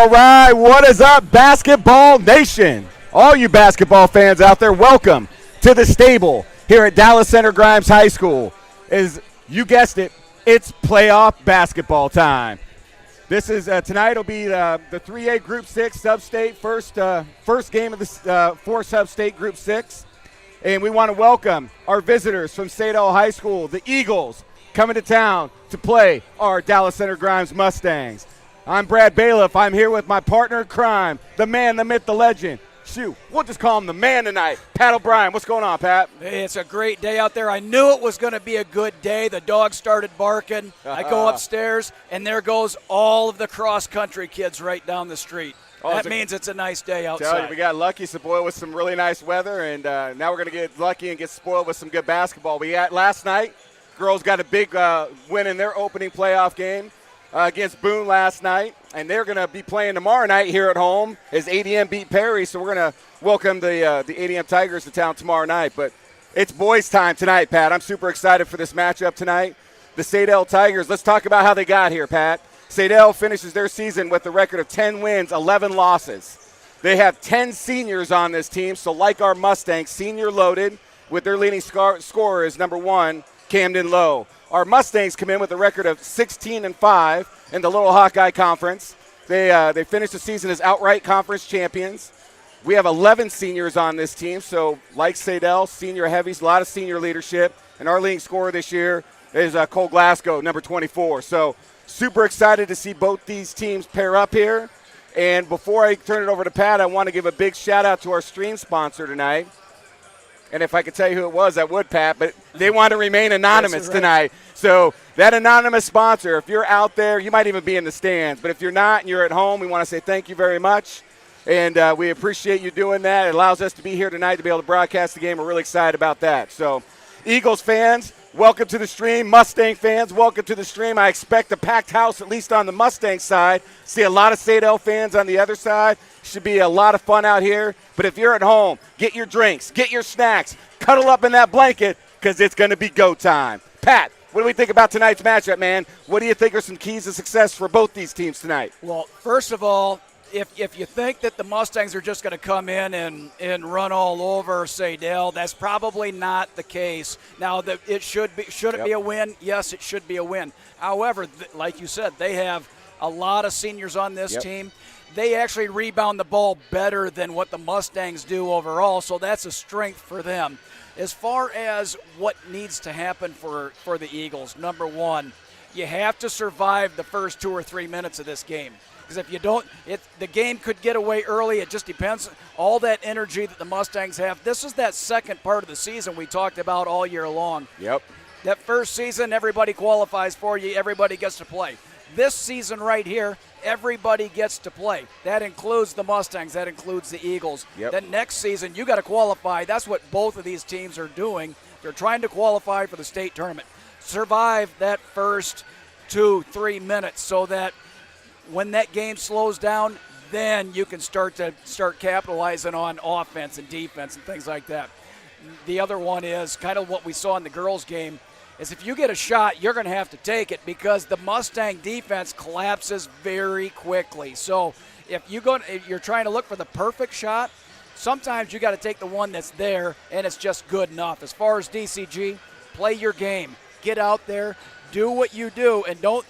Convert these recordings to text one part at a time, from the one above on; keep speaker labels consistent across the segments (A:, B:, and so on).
A: All right. What is up, Basketball Nation? All you basketball fans out there, welcome to the stable here at Dallas Center Grimes High School is, you guessed it, it's playoff basketball time. This is tonight will be the 3A Group 6 Sub-State first game of the 4 Sub-State Group 6. And we want to welcome our visitors from Saydel High School, the Eagles, coming to town to play our Dallas Center Grimes Mustangs. I'm Brad Bailiff. I'm here with my partner in crime, the man, the myth, the legend. Shoot, we'll just call him the man tonight, Pat O'Brien. What's going on, Pat?
B: Hey, it's a great day out there. I knew it was going to be a good day. The dogs started barking. I go upstairs, and there goes all of the cross-country kids right down the street. That means it's a nice day outside.
A: Tell you, we got lucky, spoiled with some really nice weather, and now we're going to get lucky and get spoiled with some good basketball. We had last night, girls got a big win in their opening playoff game against Boone last night, and they're going to be playing tomorrow night here at home as ADM beat Perry. So we're going to welcome the ADM Tigers to town tomorrow night. But it's boys' time tonight, Pat. I'm super excited for this matchup tonight. The Saydel Tigers. Let's talk about how they got here, Pat. Saydel finishes their season with a record of 10 wins, 11 losses. They have 10 seniors on this team, so like our Mustangs, senior loaded, with their leading scorer is number 1, Camden Lowe. Our Mustangs come in with a record of 16-5 in the Little Hawkeye Conference. They finished the season as outright conference champions. We have 11 seniors on this team, so like Saydel, senior heavies, a lot of senior leadership. And our leading scorer this year is Cole Glasgow, number 24. So super excited to see both these teams pair up here. And before I turn it over to Pat, I want to give a big shout-out to our stream sponsor tonight. And if I could tell you who it was, I would, Pat, but they want to remain anonymous tonight. So that anonymous sponsor, if you're out there, you might even be in the stands. But if you're not and you're at home, we want to say thank you very much. And we appreciate you doing that. It allows us to be here tonight to be able to broadcast the game. We're really excited about that. So Eagles fans, welcome to the stream. Mustang fans, welcome to the stream. I expect a packed house, at least on the Mustang side. See a lot of Saydel fans on the other side. Should be a lot of fun out here. But if you're at home, get your drinks, get your snacks, cuddle up in that blanket, because it's going to be go time. Pat, what do we think about tonight's matchup, man? What do you think are some keys to success for both these teams tonight?
B: Well, first of all, if you think that the Mustangs are just going to come in and run all over Saydel, that's probably not the case. Now, should it be a win? Yes, it should be a win. However, like you said, they have a lot of seniors on this team. They actually rebound the ball better than what the Mustangs do overall, so that's a strength for them. As far as what needs to happen for the Eagles, number 1, you have to survive the first 2 or 3 minutes of this game. Because if you don't, the game could get away early. It just depends. All that energy that the Mustangs have. This is that second part of the season we talked about all year long.
A: Yep.
B: That first season, everybody qualifies for you. Everybody gets to play. This season right here, everybody gets to play. That includes the Mustangs. That includes the Eagles.
A: Yep.
B: Then next season, you got to qualify. That's what both of these teams are doing. They're trying to qualify for the state tournament. Survive that first 2-3 minutes so that when that game slows down, then you can start capitalizing on offense and defense and things like that. The other one is kind of what we saw in the girls' game, is if you get a shot, you're going to have to take it because the Mustang defense collapses very quickly. So if you're trying to look for the perfect shot, sometimes you got to take the one that's there and it's just good enough. As far as DCG, play your game. Get out there, do what you do, and don't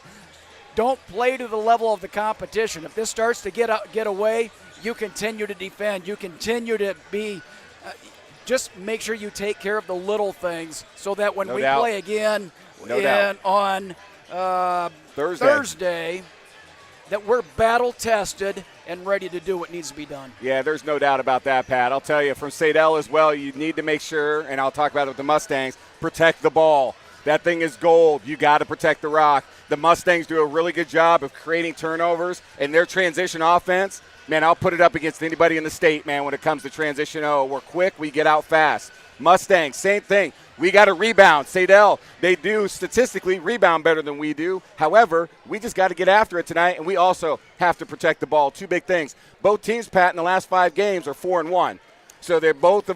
B: play to the level of the competition. If this starts to get away, you continue to defend. You continue to be just make sure you take care of the little things so that when we play again on Thursday, that we're battle-tested and ready to do what needs to be done.
A: Yeah, there's no doubt about that, Pat. I'll tell you, from Saydel as well, you need to make sure, and I'll talk about it with the Mustangs, protect the ball. That thing is gold. You got to protect the rock. The Mustangs do a really good job of creating turnovers, and their transition offense, man, I'll put it up against anybody in the state, man, when it comes to transition. Oh, we're quick. We get out fast. Mustangs, same thing. We got to rebound. Saydel, they do statistically rebound better than we do. However, we just got to get after it tonight, and we also have to protect the ball. Two big things. Both teams, Pat, in the last 5 games are 4-1. So they're both,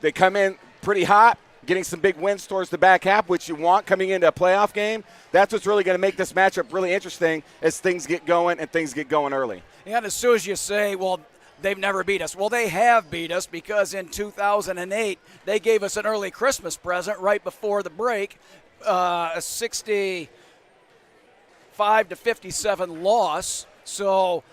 A: they come in pretty hot, getting some big wins towards the back half, which you want coming into a playoff game. That's what's really going to make this matchup really interesting as things get going and things get going early.
B: And as soon as you say, well, They've never beat us. Well, they have beat us because in 2008, they gave us an early Christmas present right before the break, a 65-57 loss. So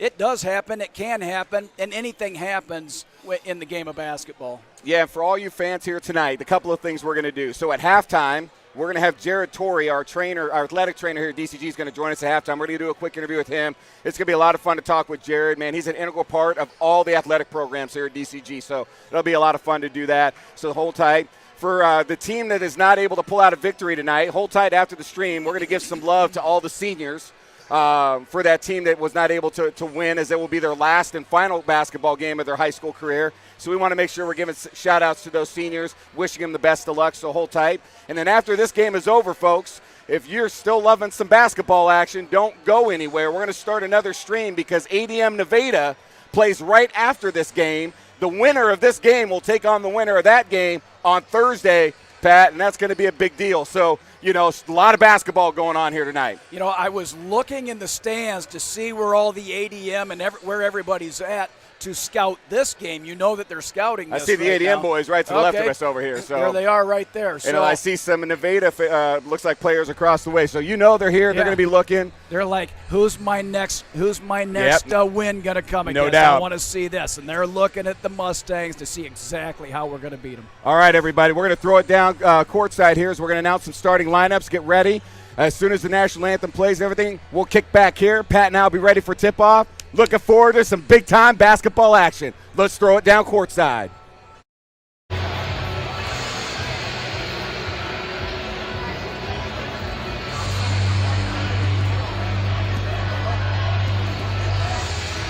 B: it does happen. It can happen. And anything happens in the game of basketball.
A: Yeah, and for all you fans here tonight, a couple of things we're going to do. So at halftime, we're going to have Jared Torrey, our athletic trainer here at DCG, is going to join us at halftime. We're going to do a quick interview with him. It's going to be a lot of fun to talk with Jared, man. He's an integral part of all the athletic programs here at DCG, so it'll be a lot of fun to do that. So hold tight. For the team that is not able to pull out a victory tonight, hold tight after the stream. We're going to give some love to all the seniors for that team that was not able to win, as it will be their last and final basketball game of their high school career. So we want to make sure we're giving shout-outs to those seniors, wishing them the best of luck, so hold tight. And then after this game is over, folks, if you're still loving some basketball action, don't go anywhere. We're going to start another stream because ADM Nevada plays right after this game. The winner of this game will take on the winner of that game on Thursday, Pat, and that's going to be a big deal. So, you know, a lot of basketball going on here tonight.
B: You know, I was looking in the stands to see where all the ADM and where everybody's at to scout this game. You know that they're scouting this.
A: I see the
B: right
A: ADM
B: now.
A: boys right to the left of us over here. So
B: there they are right there. So
A: and I see some in Nevada, looks like players across the way. So you know they're here. They're going to be looking.
B: They're like, who's my next win going to come against?
A: No doubt.
B: I want to see this. And they're looking at the Mustangs to see exactly how we're going to beat them.
A: All right, everybody. We're going to throw it down courtside here as we're going to announce some starting lineups. Get ready. As soon as the national anthem plays and everything, we'll kick back here. Pat and I will be ready for tip-off. Looking forward to some big-time basketball action. Let's throw it down courtside.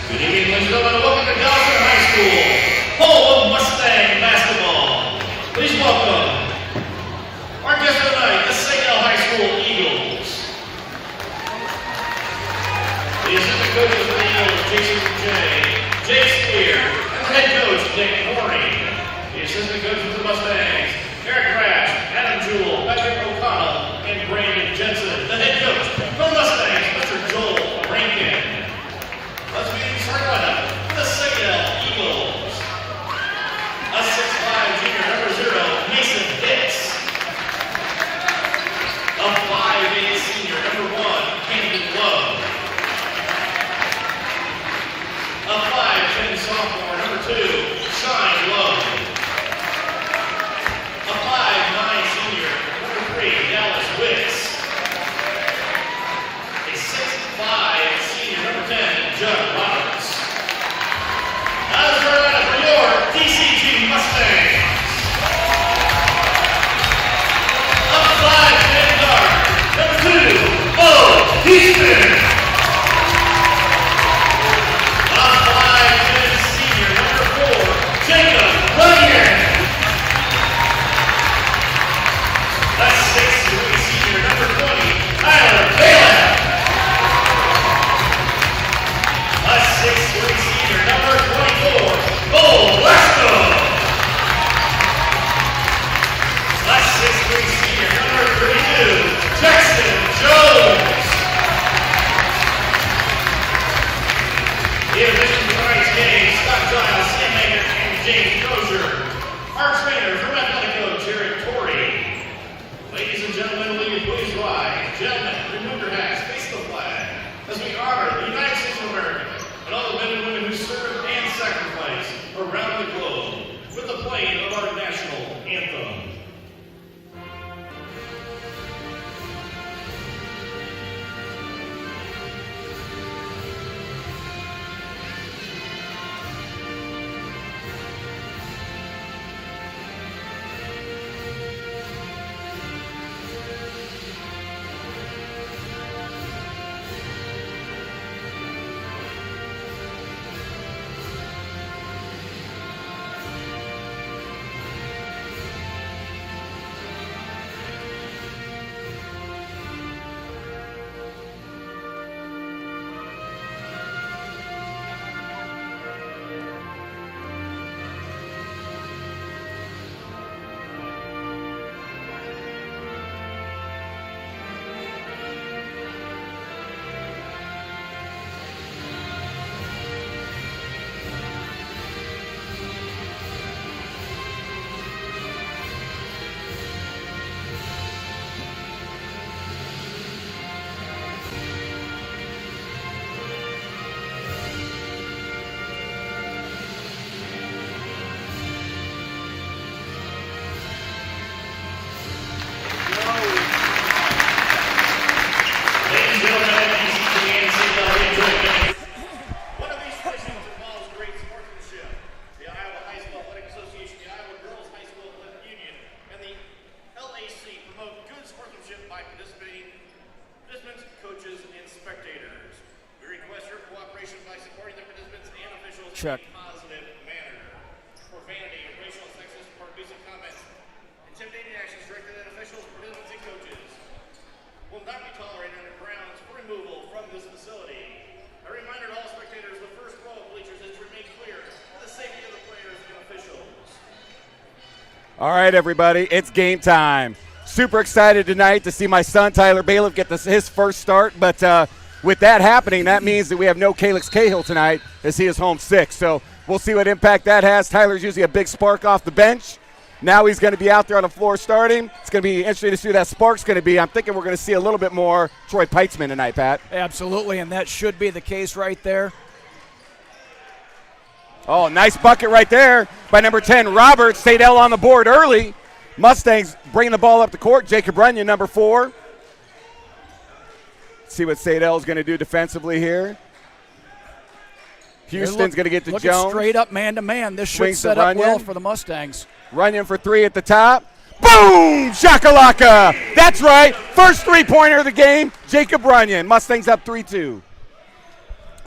C: Good evening, ladies and gentlemen. Welcome to Dawson High School, home of Mustang basketball. Please welcome our guest tonight, the Saydel High School Eagles. The assistant coaches for the Eagles, Jason Jake Spear, and the head coach, Nick Horning. The assistant coaches for the Mustangs, Eric Crash, Adam Jewell, Patrick O'Connell, and Brandon Jensen. The head coach for the Mustangs, Mr. Joel Rankin. Let's begin the starting lineup for the Saydel Eagles. A 6'5" junior, number 0, Mason Hicks. A 5'8" senior, number 1, Camden Love. A 5'10" sophomore, number 2, Shine Love. A 5'9" senior, number 3, Dallas Wicks. A 6'5" senior, number 10, Judd Roberts. Now let's start lineup for your DCG Mustangs. A 5'10" guard, number 2, Bo Heathman. A 5'10" senior, number 4, Jacob Runyon. A 6'3" senior, number 20, Tyler Bailey. A 6'3" senior, number 24, Cole Lesko. A 6'3" senior, number 32, Jackson Jones. The addition to tonight's game, Scott Giles, Sam Mayer, and James Crozier. Our trainer from athletic coach, Jared Torrey. Ladies and gentlemen, will you please rise? Gentlemen, remove your hats, face the flag, as we honor the United States of America and all the men and women who served and sacrificed around the globe with the playing of our national anthem. by participants, coaches, and spectators. We request your cooperation by supporting the participants and officials
B: Check.
C: in a positive manner. Profanity, racial, sexist, or abusive comments, intimidating actions directed at officials, participants, and coaches will not be tolerated under grounds for removal from this facility. A reminder to all spectators, the first row of bleachers is to remain clear for the safety of the players and officials.
A: All right, everybody, it's game time. Super excited tonight to see my son, Tyler Bailiff, get his first start. But with that happening, that means that we have no Calix Cahill tonight as he is home sick. So we'll see what impact that has. Tyler's usually a big spark off the bench. Now he's going to be out there on the floor starting. It's going to be interesting to see who that spark's going to be. I'm thinking we're going to see a little bit more Troy Peitzman tonight, Pat.
B: Absolutely, and that should be the case right there.
A: Oh, nice bucket right there by number 10, Roberts. Saydel on the board early. Mustangs bringing the ball up the court. Jacob Runyon, number 4. Let's see what Saydel is going to do defensively here. Houston's going to get to
B: looking
A: Jones.
B: Straight up man-to-man. This should
A: Swings to
B: set up well
A: Runyon.
B: for the Mustangs.
A: Runyon for 3 at the top. Boom! Shakalaka! That's right. First three-pointer of the game, Jacob Runyon. Mustangs up 3-2.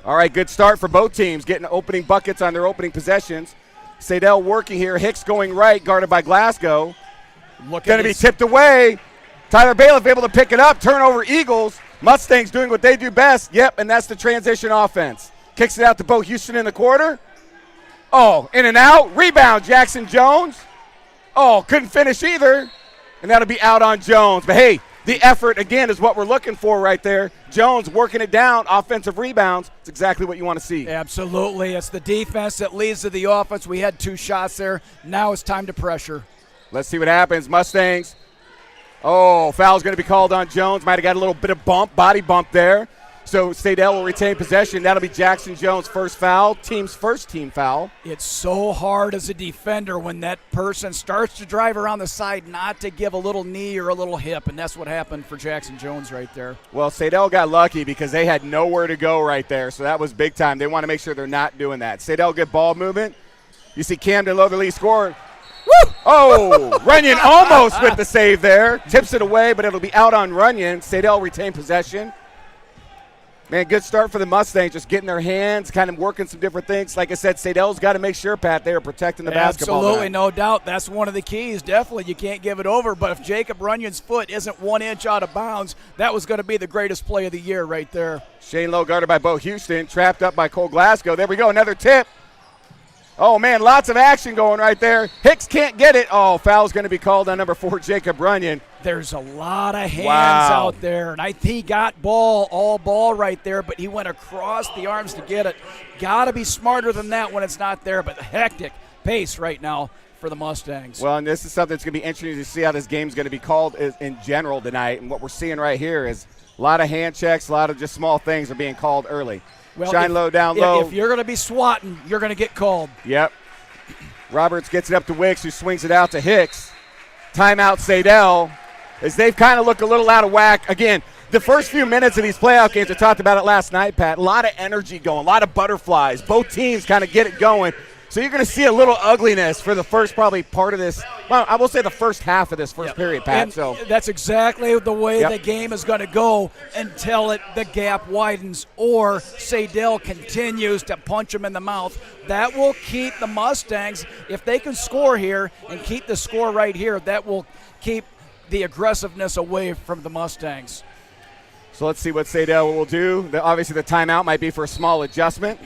A: All right, good start for both teams, getting opening buckets on their opening possessions. Saydel working here. Hicks going right, guarded by Glasgow. Going to be tipped away. Tyler Bailiff able to pick it up. Turnover Eagles. Mustangs doing what they do best. Yep, and that's the transition offense. Kicks it out to Bo Houston in the quarter. Oh, in and out. Rebound, Jackson Jones. Oh, couldn't finish either. And that'll be out on Jones. But, hey, the effort, again, is what we're looking for right there. Jones working it down, offensive rebounds. It's exactly what you want to see.
B: Absolutely. It's the defense that leads to the offense. We had 2 shots there. Now it's time to pressure.
A: Let's see what happens. Mustangs. Oh, foul's going to be called on Jones. Might have got a little bit of body bump there. So Saydel will retain possession. That'll be Jackson Jones' first foul, team's first team foul.
B: It's so hard as a defender when that person starts to drive around the side not to give a little knee or a little hip, and that's what happened for Jackson Jones right there.
A: Well, Saydel got lucky because they had nowhere to go right there, so that was big time. They want to make sure they're not doing that. Saydel good ball movement. You see Camden Lowe, the lead scorer. Woo! Oh, Runyon almost with the save there. Tips it away, but it'll be out on Runyon. Saydel retain possession. Man, good start for the Mustangs, just getting their hands, kind of working some different things. Like I said, Saydel's got to make sure, Pat, they are protecting the basketball.
B: Absolutely,
A: tonight.
B: no doubt. That's one of the keys. Definitely, you can't give it over. But if Jacob Runyon's foot isn't 1 inch out of bounds, that was going to be the greatest play of the year right there.
A: Shane Lowe guarded by Bo Houston, trapped up by Cole Glasgow. There we go, another tip. Oh, man, lots of action going right there. Hicks can't get it. Oh, foul's going to be called on number 4, Jacob Runyon.
B: There's a lot of hands
A: Wow.
B: out there, and he got all ball right there, but he went across the arms to get it. Got to be smarter than that when it's not there, but hectic pace right now for the Mustangs.
A: Well, and this is something that's going to be interesting to see how this game's going to be called in general tonight. And what we're seeing right here is a lot of hand checks, a lot of just small things are being called early.
B: Well,
A: Shine low, down low.
B: If you're going to be swatting, you're going to get called.
A: Yep. Roberts gets it up to Wicks, who swings it out to Hicks. Timeout Saydel, as they've kind of looked a little out of whack. Again, the first few minutes of these playoff games, I talked about it last night, Pat, a lot of energy going, a lot of butterflies. Both teams kind of get it going. So you're going to see a little ugliness for the first probably part of this. Well, I will say the first half of this first period, Pat.
B: And
A: so
B: that's exactly the way the game is going to go until the gap widens or Saydel continues to punch him in the mouth. That will keep the Mustangs, if they can score here and keep the score right here, that will keep the aggressiveness away from the Mustangs.
A: So let's see what Saydel will do. Obviously the timeout might be for a small adjustment.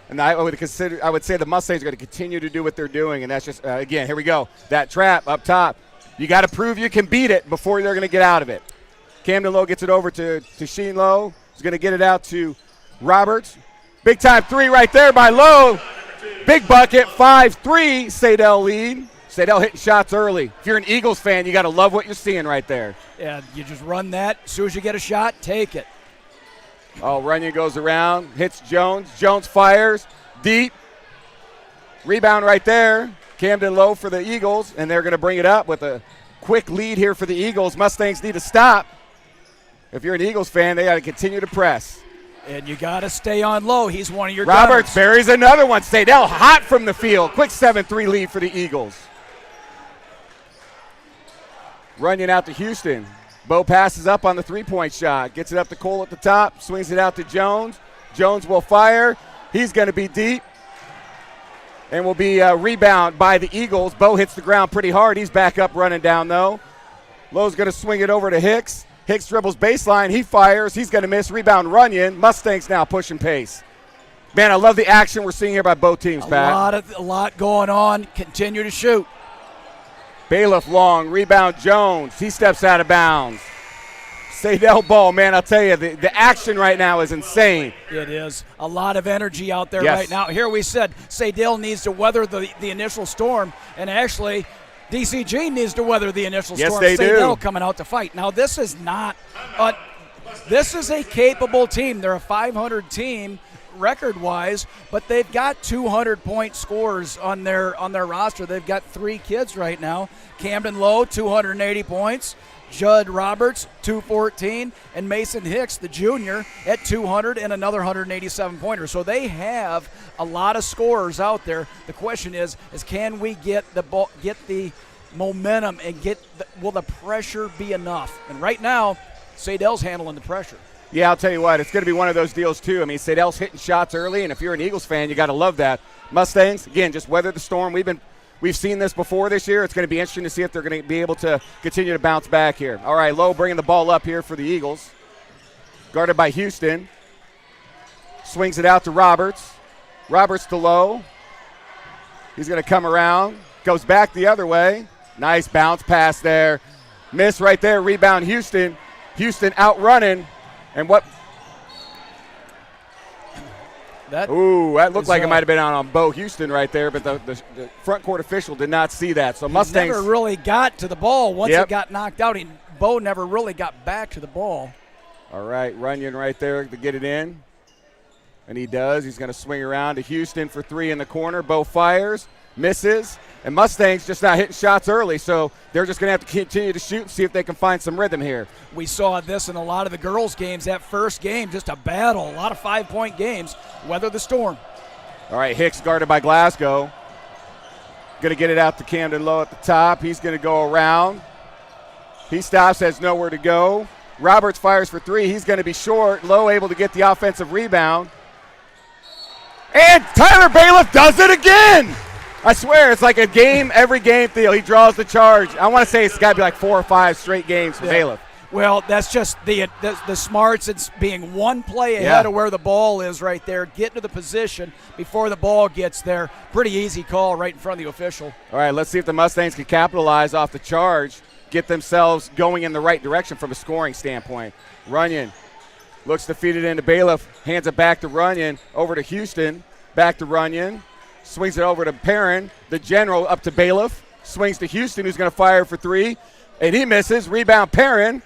A: And I would say the Mustangs are going to continue to do what they're doing, and that's just again, here we go. That trap up top. You got to prove you can beat it before they're going to get out of it. Camden Lowe gets it over to Sheen Lowe. He's going to get it out to Roberts. Big time 3 right there by Lowe. Big bucket, 5-3. Saydel lead. Saydel hitting shots early. If you're an Eagles fan, you got to love what you're seeing right there.
B: Yeah, you just run that. As soon as you get a shot, take it.
A: Oh, Runyon goes around, hits Jones. Jones fires deep. Rebound right there. Camden Lowe for the Eagles, and they're going to bring it up with a quick lead here for the Eagles. Mustangs need to stop. If you're an Eagles fan, they got to continue to press.
B: And you got to stay on low. He's one of your
A: Roberts
B: gunners.
A: buries another one. Saydel hot from the field. Quick 7-3 lead for the Eagles. Runyon out to Houston. Bo passes up on the three-point shot. Gets it up to Cole at the top. Swings it out to Jones. Jones will fire. He's going to be deep. And will be rebound by the Eagles. Bo hits the ground pretty hard. He's back up running down, though. Lowe's going to swing it over to Hicks. Hicks dribbles baseline. He fires. He's going to miss. Rebound Runyon. Mustangs now pushing pace. Man, I love the action we're seeing here by both teams, Pat.
B: A lot going on. Continue to shoot.
A: Bailiff long. Rebound Jones. He steps out of bounds. Saydel ball, man, I'll tell you, the action right now is insane.
B: It is. A lot of energy out there
A: Yes.
B: right now. Here we said Saydel needs to weather the initial storm, and actually DCG needs to weather the initial
A: Yes,
B: storm.
A: they
B: Saydel
A: do.
B: coming out to fight. Now, this is not this is a capable team. They're a 500 team record-wise, but they've got 200-point scorers on their roster. They've got 3 kids right now. Camden Lowe, 280 points. Judd Roberts, 214, and Mason Hicks, the junior, at 200 and another 187 pointers. So they have a lot of scorers out there. The question is can we get the ball, get the momentum, and will the pressure be enough? And right now, Saydel's handling the pressure.
A: Yeah, I'll tell you what, it's going to be one of those deals, too. I mean, Saydel's hitting shots early, and if you're an Eagles fan, you got to love that. Mustangs, again, just weather the storm. We've seen this before this year. It's going to be interesting to see if they're going to be able to continue to bounce back here. All right, Lowe bringing the ball up here for the Eagles. Guarded by Houston. Swings it out to Roberts. Roberts to Lowe. He's going to come around. Goes back the other way. Nice bounce pass there. Miss right there. Rebound Houston. Houston outrunning. And what? That looked like it might have been out on Bo Houston right there, but the front court official did not see that. So Mustangs
B: never really got to the ball once it got knocked out. Bo never really got back to the ball.
A: All right, Runyon right there to get it in. And he does. He's going to swing around to Houston for 3 in the corner. Bo fires, misses, and Mustangs just not hitting shots early, so they're just going to have to continue to shoot and see if they can find some rhythm here.
B: We saw this in a lot of the girls' games. That first game, just a battle, a lot of 5-point games. Weather the storm.
A: All right, Hicks guarded by Glasgow. Going to get it out to Camden Lowe at the top. He's going to go around. He stops, has nowhere to go. Roberts fires for 3. He's going to be short. Lowe able to get the offensive rebound. And Tyler Bailiff does it again. I swear, it's like a game, every game deal. He draws the charge. I want to say it's got to be like 4 or 5 straight games for Bailiff.
B: Well, that's just the smarts. It's being one play ahead of where the ball is right there. Get to the position before the ball gets there. Pretty easy call right in front of the official.
A: All right, let's see if the Mustangs can capitalize off the charge, get themselves going in the right direction from a scoring standpoint. Runyon looks to feed it into Bailiff, hands it back to Runyon, over to Houston, back to Runyon. Swings it over to Perrin, the general, up to Bailiff. Swings to Houston, who's going to fire for 3. And he misses. Rebound Perrin.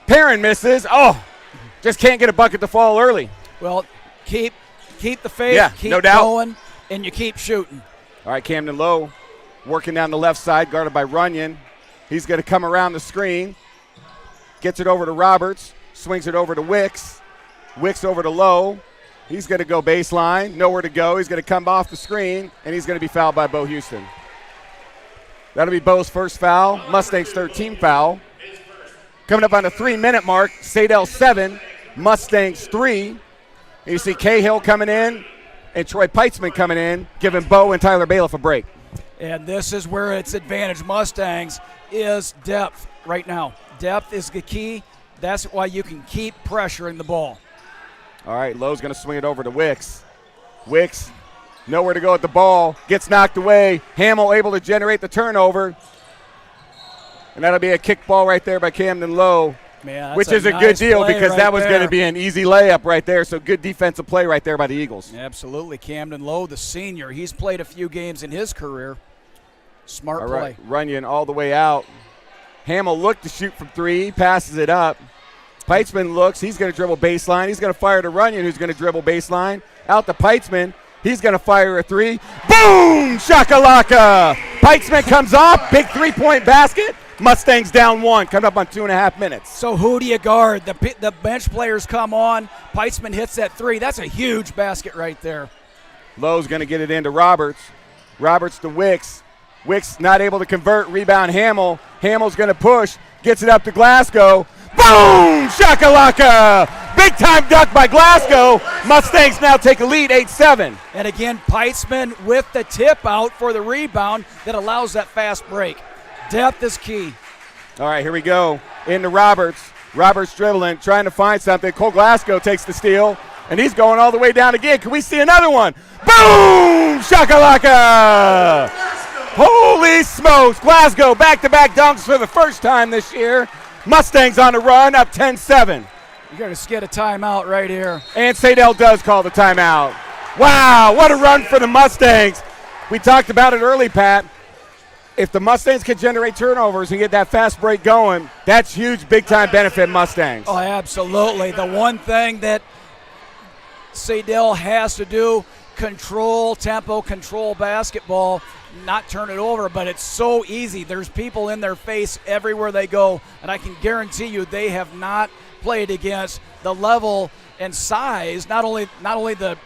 A: Perrin misses. Oh, just can't get a bucket to fall early.
B: Well, keep the faith, keep
A: no doubt.
B: going, and you keep shooting.
A: All right, Camden Lowe working down the left side, guarded by Runyon. He's going to come around the screen. Gets it over to Roberts. Swings it over to Wicks. Wicks over to Lowe. He's going to go baseline, nowhere to go. He's going to come off the screen, and he's going to be fouled by Bo Houston. That'll be Bo's first foul, Mustangs' 13th foul. Coming up on the 3-minute mark, Saydel 7, Mustangs 3. And you see Cahill coming in and Troy Peitzman coming in, giving Bo and Tyler Bailiff a break.
B: And this is where it's advantage Mustangs is depth right now. Depth is the key. That's why you can keep pressuring the ball.
A: All right, Lowe's going to swing it over to Wicks. Wicks, nowhere to go at the ball, gets knocked away. Hamill able to generate the turnover. And that'll be a kick ball right there by Camden Lowe,
B: Man,
A: which is a good deal because that was going to be an easy layup right there. So good defensive play right there by the Eagles.
B: Absolutely. Camden Lowe, the senior, he's played a few games in his career. Smart play.
A: All right, Runyon all the way out. Hamill looked to shoot from 3, passes it up. Peitzman looks, he's going to dribble baseline. He's going to fire to Runyon, who's going to dribble baseline. Out to Peitzman, he's going to fire a 3. Boom! Shakalaka! Peitzman comes off, big 3-point basket. Mustangs down 1, coming up on 2.5 minutes.
B: So who do you guard? The bench players come on. Peitzman hits that 3. That's a huge basket right there.
A: Lowe's going to get it into Roberts. Roberts to Wicks. Wicks not able to convert. Rebound Hamill. Hamill's going to push. Gets it up to Glasgow. Boom! Shakalaka! Big time dunk by Glasgow. Mustangs now take a lead, 8-7.
B: And again, Peitzman with the tip out for the rebound that allows that fast break. Depth is key.
A: All right, here we go. Into Roberts. Roberts dribbling, trying to find something. Cole Glasgow takes the steal, and he's going all the way down again. Can we see another one? Boom! Shakalaka! Holy smokes! Glasgow back-to-back dunks for the first time this year. Mustangs on the run, up 10-7.
B: You're going to get a timeout right here.
A: And Saydel does call the timeout. Wow, what a run for the Mustangs. We talked about it early, Pat. If the Mustangs can generate turnovers and get that fast break going, that's huge, big-time benefit Mustangs.
B: Oh, absolutely. The one thing that Saydel has to do, control tempo, control basketball, not turn it over, but it's so easy. There's people in their face everywhere they go, and I can guarantee you they have not played against the level and size, not only the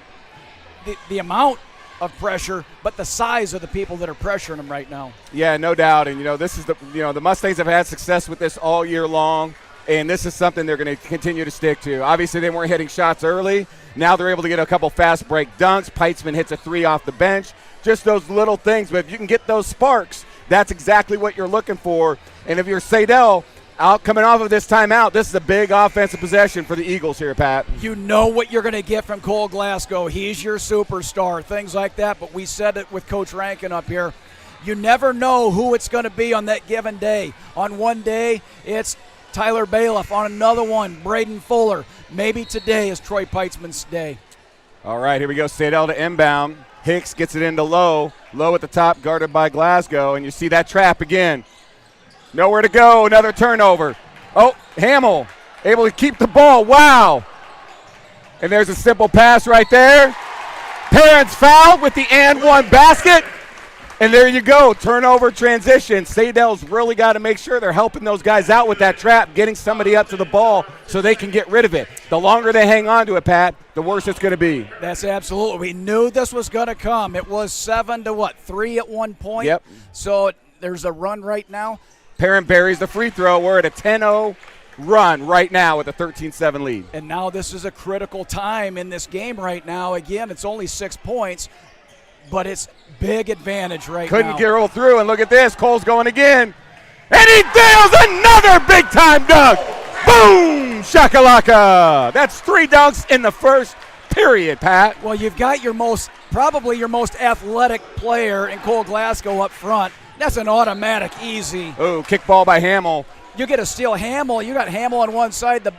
B: amount of pressure, but the size of the people that are pressuring them right now.
A: Yeah, no doubt. And this is the Mustangs have had success with this all year long, and this is something they're going to continue to stick to. Obviously, they weren't hitting shots early. Now they're able to get a couple fast break dunks. Peitzman hits a three off the bench. Just those little things, but if you can get those sparks, that's exactly what you're looking for. And if you're Saydel, coming off of this timeout, this is a big offensive possession for the Eagles here, Pat.
B: You know what you're going to get from Cole Glasgow. He's your superstar, things like that. But we said it with Coach Rankin up here. You never know who it's going to be on that given day. On one day, it's Tyler Bailiff. On another one, Braden Fuller. Maybe today is Troy Peitzman's day.
A: All right, here we go. Saydel to inbound. Hicks gets it into Lowe. Lowe at the top, guarded by Glasgow. And you see that trap again. Nowhere to go. Another turnover. Oh, Hamill able to keep the ball. Wow. And there's a simple pass right there. Parents fouled with the and one basket. And there you go. Turnover transition. Saydel's really got to make sure they're helping those guys out with that trap, getting somebody up to the ball so they can get rid of it. The longer they hang on to it, Pat, the worse it's going to be.
B: That's absolutely. We knew this was going to come. It was 7-3 at one point.
A: Yep.
B: So there's a run right now.
A: Parent buries the free throw. We're at a 10-0 run right now with a 13-7 lead.
B: And now this is a critical time in this game right now. Again, it's only 6 points, but it's big advantage right now.
A: Couldn't get roll through, and look at this. Cole's going again. And he nails another big-time dunk. Boom! Shakalaka. That's 3 dunks in the first period, Pat.
B: Well, you've got probably your most athletic player in Cole Glasgow up front. That's an automatic easy.
A: Oh, kick ball by Hamill.
B: You get a steal Hamill. You got Hamill on one side, the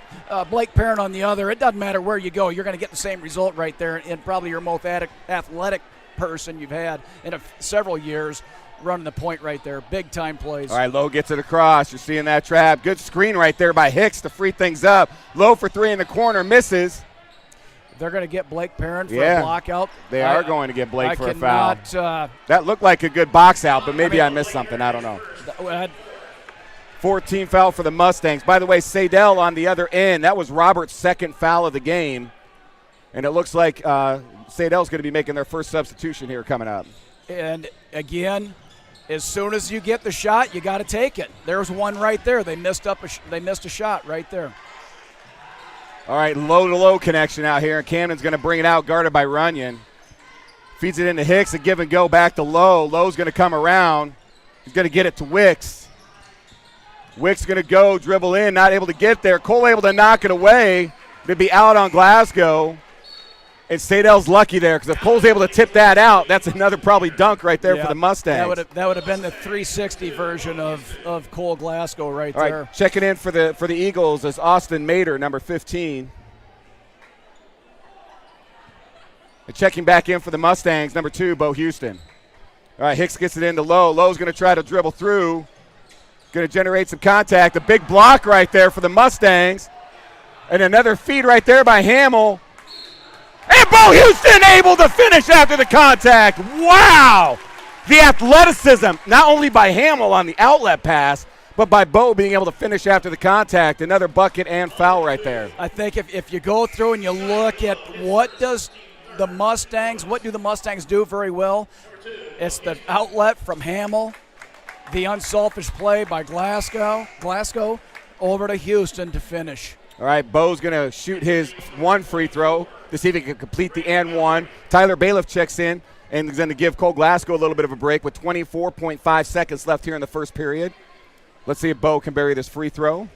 B: Blake Parent on the other. It doesn't matter where you go. You're going to get the same result right there, and probably your most athletic person you've had in several years running the point right there. Big time plays.
A: All right, Lowe gets it across. You're seeing that trap. Good screen right there by Hicks to free things up. Lowe for 3 in the corner, misses.
B: They're going to get Blake Parent for a block out.
A: They are going to get Blake for a foul.
B: That
A: looked like a good box out, but maybe I missed something. I don't know. 14 foul for the Mustangs. By the way, Saydel on the other end. That was Robert's second foul of the game. And it looks like Saydel's going to be making their first substitution here coming up. And
B: again, as soon as you get the shot, you got to take it. There's one right there. They missed a shot right there.
A: All right, low-to-low connection out here. And Camden's going to bring it out, guarded by Runyon. Feeds it into Hicks, a give and go back to Lowe. Lowe's going to come around. He's going to get it to Wicks. Wicks going to go, dribble in, not able to get there. Cole able to knock it away. They'd be out on Glasgow. And Saydel's lucky there because if Cole's able to tip that out, that's another probably dunk right there for the Mustangs.
B: That would have been the 360 version of Cole Glasgow right
A: there. All right, checking in for the Eagles is Austin Mader, number 15. And checking back in for the Mustangs, number 2, Bo Houston. All right, Hicks gets it into Lowe. Lowe's going to try to dribble through. Going to generate some contact. A big block right there for the Mustangs. And another feed right there by Hamill. And Bo Houston able to finish after the contact. Wow! The athleticism, not only by Hamill on the outlet pass, but by Bo being able to finish after the contact. Another bucket and foul right there.
B: I think if you go through and you look at what do the Mustangs do very well, it's the outlet from Hamill, the unselfish play by Glasgow, over to Houston to finish.
A: All right, Bo's going to shoot his one free throw to see if he can complete the and one. Tyler Bailiff checks in and is going to give Cole Glasgow a little bit of a break with 24.5 seconds left here in the first period. Let's see if Bo can bury this free throw.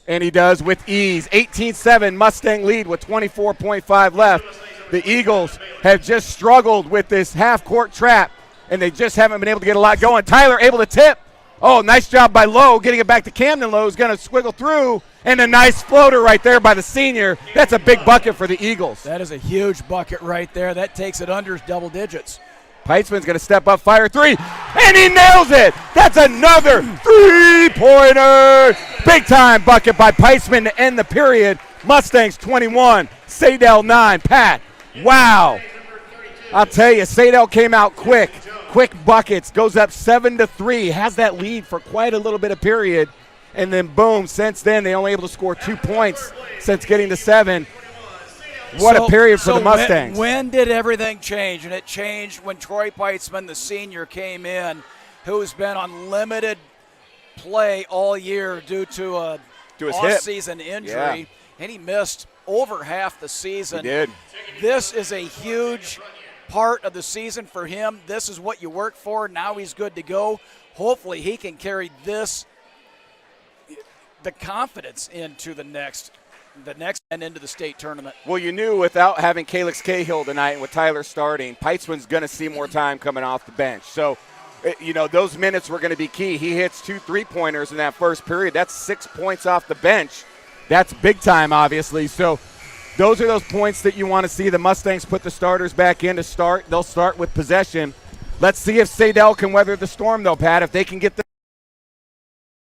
A: And he does with ease. 18-7 Mustang lead with 24.5 left. The Eagles have just struggled with this half-court trap, and they just haven't been able to get a lot going. Tyler able to tip. Oh, nice job by Lowe getting it back to Camden. Lowe is going to squiggle through, and a nice floater right there by the senior. That's a big bucket for the Eagles.
B: That is a huge bucket right there. That takes it under double digits.
A: Peitzman's going to step up, fire three, and he nails it. That's another three-pointer. Big-time bucket by Peitzman to end the period. Mustangs 21, Saydel 9. Pat, wow. I'll tell you, Saydel came out quick. Quick buckets, goes up 7-3, has that lead for quite a little bit of period, and then boom, since then they only able to score 2 points since getting to 7. What a period for the Mustangs.
B: When did everything change? And it changed when Troy Peitzman, the senior, came in, who's been on limited play all year due to a off-season injury, and he missed over half the season.
A: He did.
B: This is a huge part of the season for him. This is what you work for. Now he's good to go. Hopefully he can carry the confidence into the next and into the state tournament.
A: Well, you knew without having Calix Cahill tonight and with Tyler starting, Peitzman's going to see more time coming off the bench. So, those minutes were going to be key. He hits 2 3-pointers in that first period. That's 6 points off the bench. That's big time, obviously. So those are those points that you want to see. The Mustangs put the starters back in to start. They'll start with possession. Let's see if Saydel can weather the storm, though, Pat, if they can get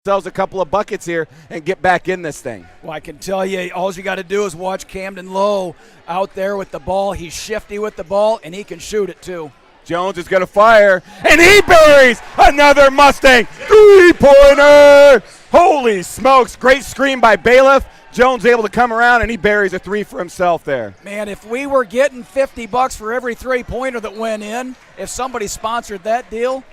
A: themselves a couple of buckets here and get back in this thing.
B: Well, I can tell you, all you got to do is watch Camden Lowe out there with the ball. He's shifty with the ball, and he can shoot it, too.
A: Jones is going to fire, and he buries another Mustang three-pointer. Holy smokes, great screen by Bailiff. Jones able to come around, and he buries a three for himself there.
B: Man, if we were getting $50 for every three-pointer that went in, if somebody sponsored that deal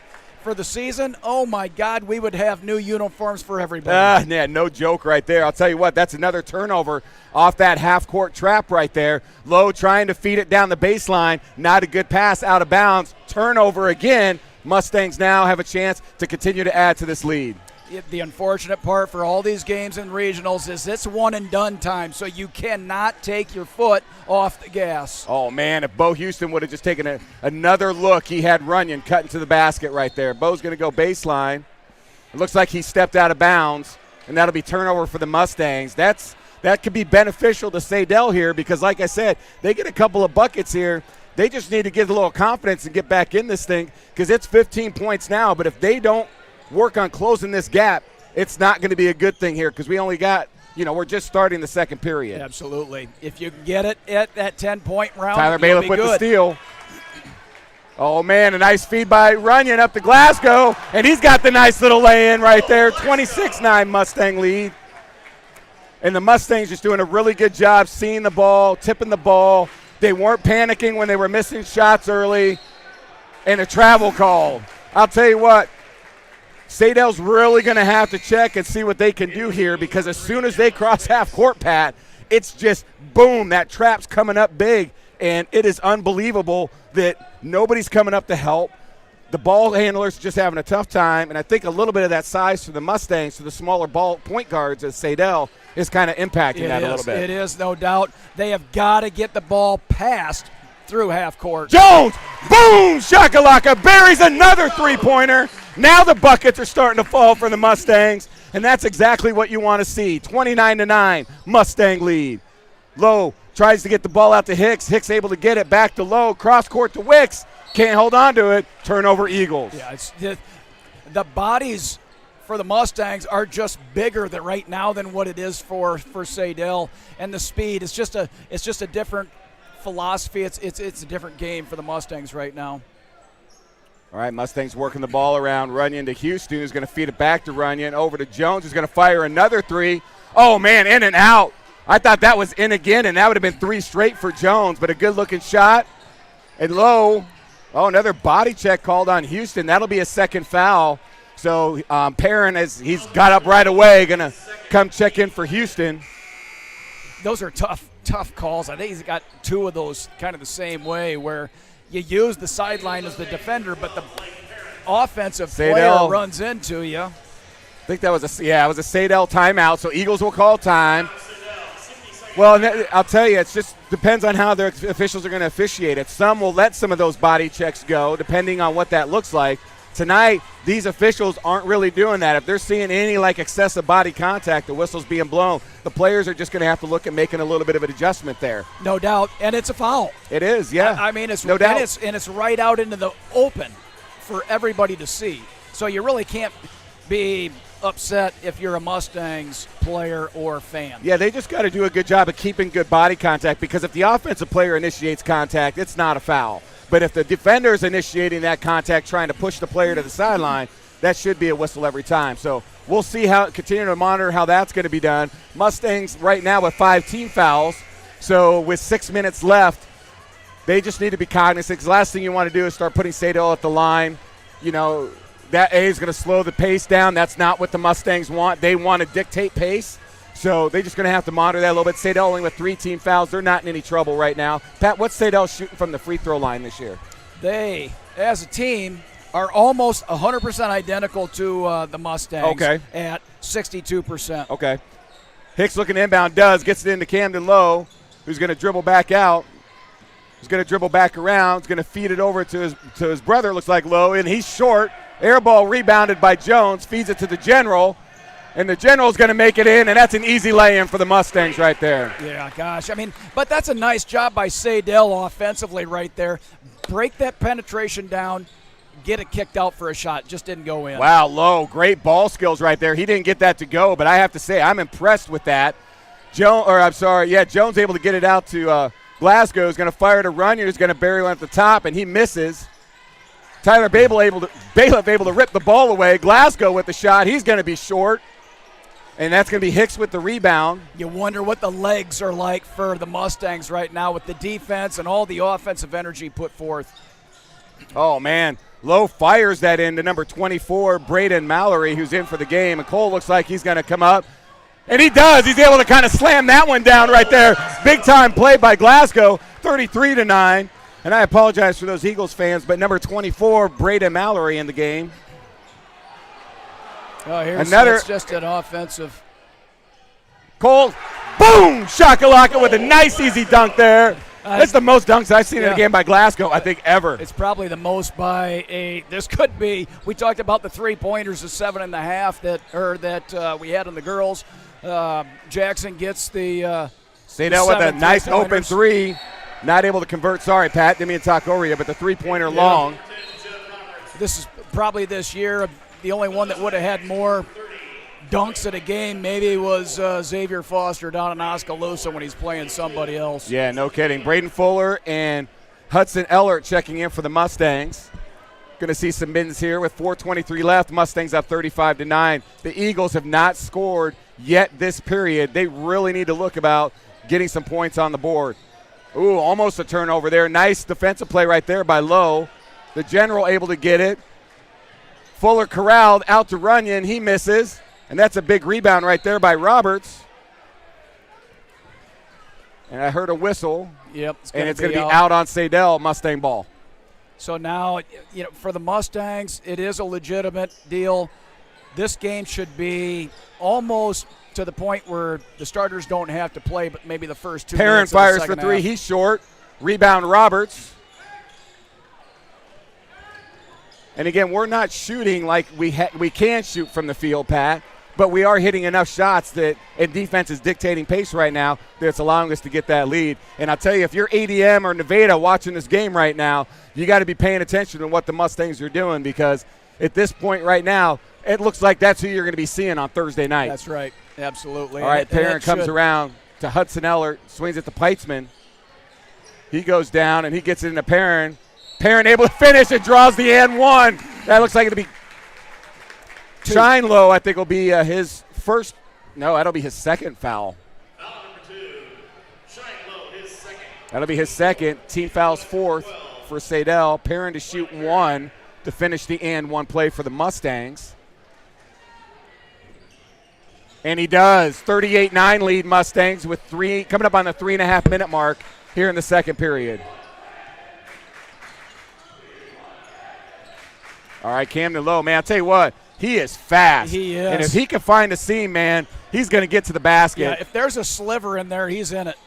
B: for the season, oh, my God, we would have new uniforms for everybody.
A: Yeah, no joke right there. I'll tell you what, that's another turnover off that half-court trap right there. Lowe trying to feed it down the baseline. Not a good pass, out of bounds. Turnover again. Mustangs now have a chance to continue to add to this lead.
B: The unfortunate part for all these games in regionals is it's one-and-done time, so you cannot take your foot off the gas.
A: Oh, man, if Bo Houston would have just taken another look, he had Runyon cutting to the basket right there. Bo's going to go baseline. It looks like he stepped out of bounds, and that'll be turnover for the Mustangs. That could be beneficial to Saydel here because, like I said, they get a couple of buckets here. They just need to get a little confidence and get back in this thing because it's 15 points now, but if they don't work on closing this gap, it's not going to be a good thing here because we only got, we're just starting the second period.
B: Absolutely. If you can get it at that 10-point round,
A: Tyler Bailiff with the steal. Oh, man, a nice feed by Runyon up to Glasgow, and he's got the nice little lay-in right there. 26-9 Mustang lead. And the Mustangs just doing a really good job seeing the ball, tipping the ball. They weren't panicking when they were missing shots early. And a travel call. I'll tell you what, Saydel's really going to have to check and see what they can do here because as soon as they cross half court, Pat, it's just boom, that trap's coming up big, and it is unbelievable that nobody's coming up to help. The ball handlers just having a tough time, and I think a little bit of that size for the Mustangs, to the smaller ball point guards as Saydel, is kind of impacting that a little bit.
B: It is, no doubt. They have got to get the ball passed through half court.
A: Jones, boom, shakalaka, buries another three-pointer. Now the buckets are starting to fall for the Mustangs, and that's exactly what you want to see. 29-9, Mustang lead. Lowe tries to get the ball out to Hicks. Hicks able to get it back to Lowe. Cross court to Wicks. Can't hold on to it. Turnover Eagles.
B: Yeah, it's the bodies for the Mustangs are just bigger right now than what it is for Saydel, and the speed. It's just a different philosophy. It's a different game for the Mustangs right now.
A: All right, Mustangs working the ball around. Runyon to Houston, who's going to feed it back to Runyon. Over to Jones, who's going to fire another three. Oh, man, in and out. I thought that was in again, and that would have been three straight for Jones, but a good-looking shot. And Lowe, another body check called on Houston. That'll be a second foul. So Perrin, he's got up right away, going to come check in for Houston.
B: Those are tough calls. I think he's got two of those kind of the same way, where you use the sideline as the defender, but the offensive player runs into you.
A: I think that was it was a Saydel timeout, so Eagles will call time. Well, I'll tell you, it just depends on how their officials are going to officiate it. Some will let some of those body checks go, depending on what that looks like. Tonight, these officials aren't really doing that. If they're seeing any excessive body contact, the whistle's being blown, the players are just going to have to look at making a little bit of an adjustment there.
B: No doubt, and it's a foul.
A: It is, yeah.
B: I mean, it's
A: no doubt.
B: And it's right out into the open for everybody to see. So you really can't be upset if you're a Mustangs player or fan.
A: Yeah, they just got to do a good job of keeping good body contact, because if the offensive player initiates contact, it's not a foul. But if the defender is initiating that contact, trying to push the player to the sideline, that should be a whistle every time. So we'll see continue to monitor how that's going to be done. Mustangs right now with 5 team fouls. So with 6 minutes left, they just need to be cognizant. The last thing you want to do is start putting Saydel at the line. That is going to slow the pace down. That's not what the Mustangs want. They want to dictate pace. So they're just going to have to monitor that a little bit. Saydel only with 3 team fouls. They're not in any trouble right now. Pat, what's Saydel shooting from the free throw line this year?
B: They, as a team, are almost 100% identical to the Mustangs at 62%.
A: Okay. Hicks looking inbound, gets it into Camden Lowe, who's going to dribble back out. He's going to dribble back around. He's going to feed it over to his brother, looks like Lowe, and he's short. Air ball rebounded by Jones, feeds it to the General, and the General's going to make it in, and that's an easy lay-in for the Mustangs right there.
B: Yeah, gosh. But that's a nice job by Saydel offensively right there. Break that penetration down, get it kicked out for a shot. Just didn't go in.
A: Wow, Lowe, great ball skills right there. He didn't get that to go, but I have to say I'm impressed with that. Jones able to get it out to Glasgow. Is going to fire to Runyon, who's going to bury one at the top, and he misses. Tyler Bailiff able to rip the ball away. Glasgow with the shot. He's going to be short. And that's going to be Hicks with the rebound.
B: You wonder what the legs are like for the Mustangs right now with the defense and all the offensive energy put forth.
A: Oh, man. Lowe fires that into number 24, Braden Mallory, who's in for the game. And Cole looks like he's going to come up. And he does. He's able to kind of slam that one down right there. Big-time play by Glasgow, 33-9. And I apologize for those Eagles fans, but number 24, Braden Mallory in the game.
B: Oh, it's just an offensive.
A: Cole, boom, shakalaka with a nice easy dunk there. That's the most dunks I've seen in a game by Glasgow, I think, ever.
B: It's probably the most by this could be. We talked about the 3-pointers of 7.5 that we had on the girls. Jackson gets the
A: Saydel with a nice open 3. Not able to convert. Sorry, Pat. Didn't mean to talk over you, but the 3-pointer long.
B: This is probably this year the only one that would have had more dunks at a game maybe was Xavier Foster down in Oskaloosa when he's playing somebody else.
A: Yeah, no kidding. Braden Fuller and Hudson Ellert checking in for the Mustangs. Going to see some mittens here with 4:23 left. Mustangs up 35-9. The Eagles have not scored yet this period. They really need to look about getting some points on the board. Ooh, almost a turnover there. Nice defensive play right there by Lowe. The General able to get it. Fuller corralled out to Runyon. He misses. And that's a big rebound right there by Roberts. And I heard a whistle.
B: Yep.
A: And it's going to be out on Saydel, Mustang ball.
B: So now, for the Mustangs, it is a legitimate deal. This game should be almost to the point where the starters don't have to play, but maybe the first 2
A: Perrin
B: minutes of the
A: fires
B: second
A: for 3.
B: half.
A: He's short. Rebound Roberts. And again, we're not shooting like we can shoot from the field, Pat, but we are hitting enough shots and defense is dictating pace right now that's allowing us to get that lead. And I'll tell you, if you're ADM or Nevada watching this game right now, you got to be paying attention to what the Mustangs are doing, because at this point right now, it looks like that's who you're going to be seeing on Thursday night.
B: That's right. Absolutely.
A: All right, Perrin comes around to Hudson Ellert, swings it to Peitzman. He goes down, and he gets it into Perrin. Perrin able to finish and draws the and one. That looks like it'll be Shine Low, I think will be his first. No, that'll be his second foul.
C: Foul number 2, Shine Low, his second.
A: That'll be his second. Team fouls 4th for Saydel. Perrin to shoot 1 to finish the and one play for the Mustangs. And he does. 38-9 lead Mustangs with coming up on the 3.5-minute mark here in the second period. All right, Camden Lowe, man, I'll tell you what, he is fast.
B: He is.
A: And if he can find a seam, man, he's going to get to the basket.
B: Yeah, if there's a sliver in there, he's in it.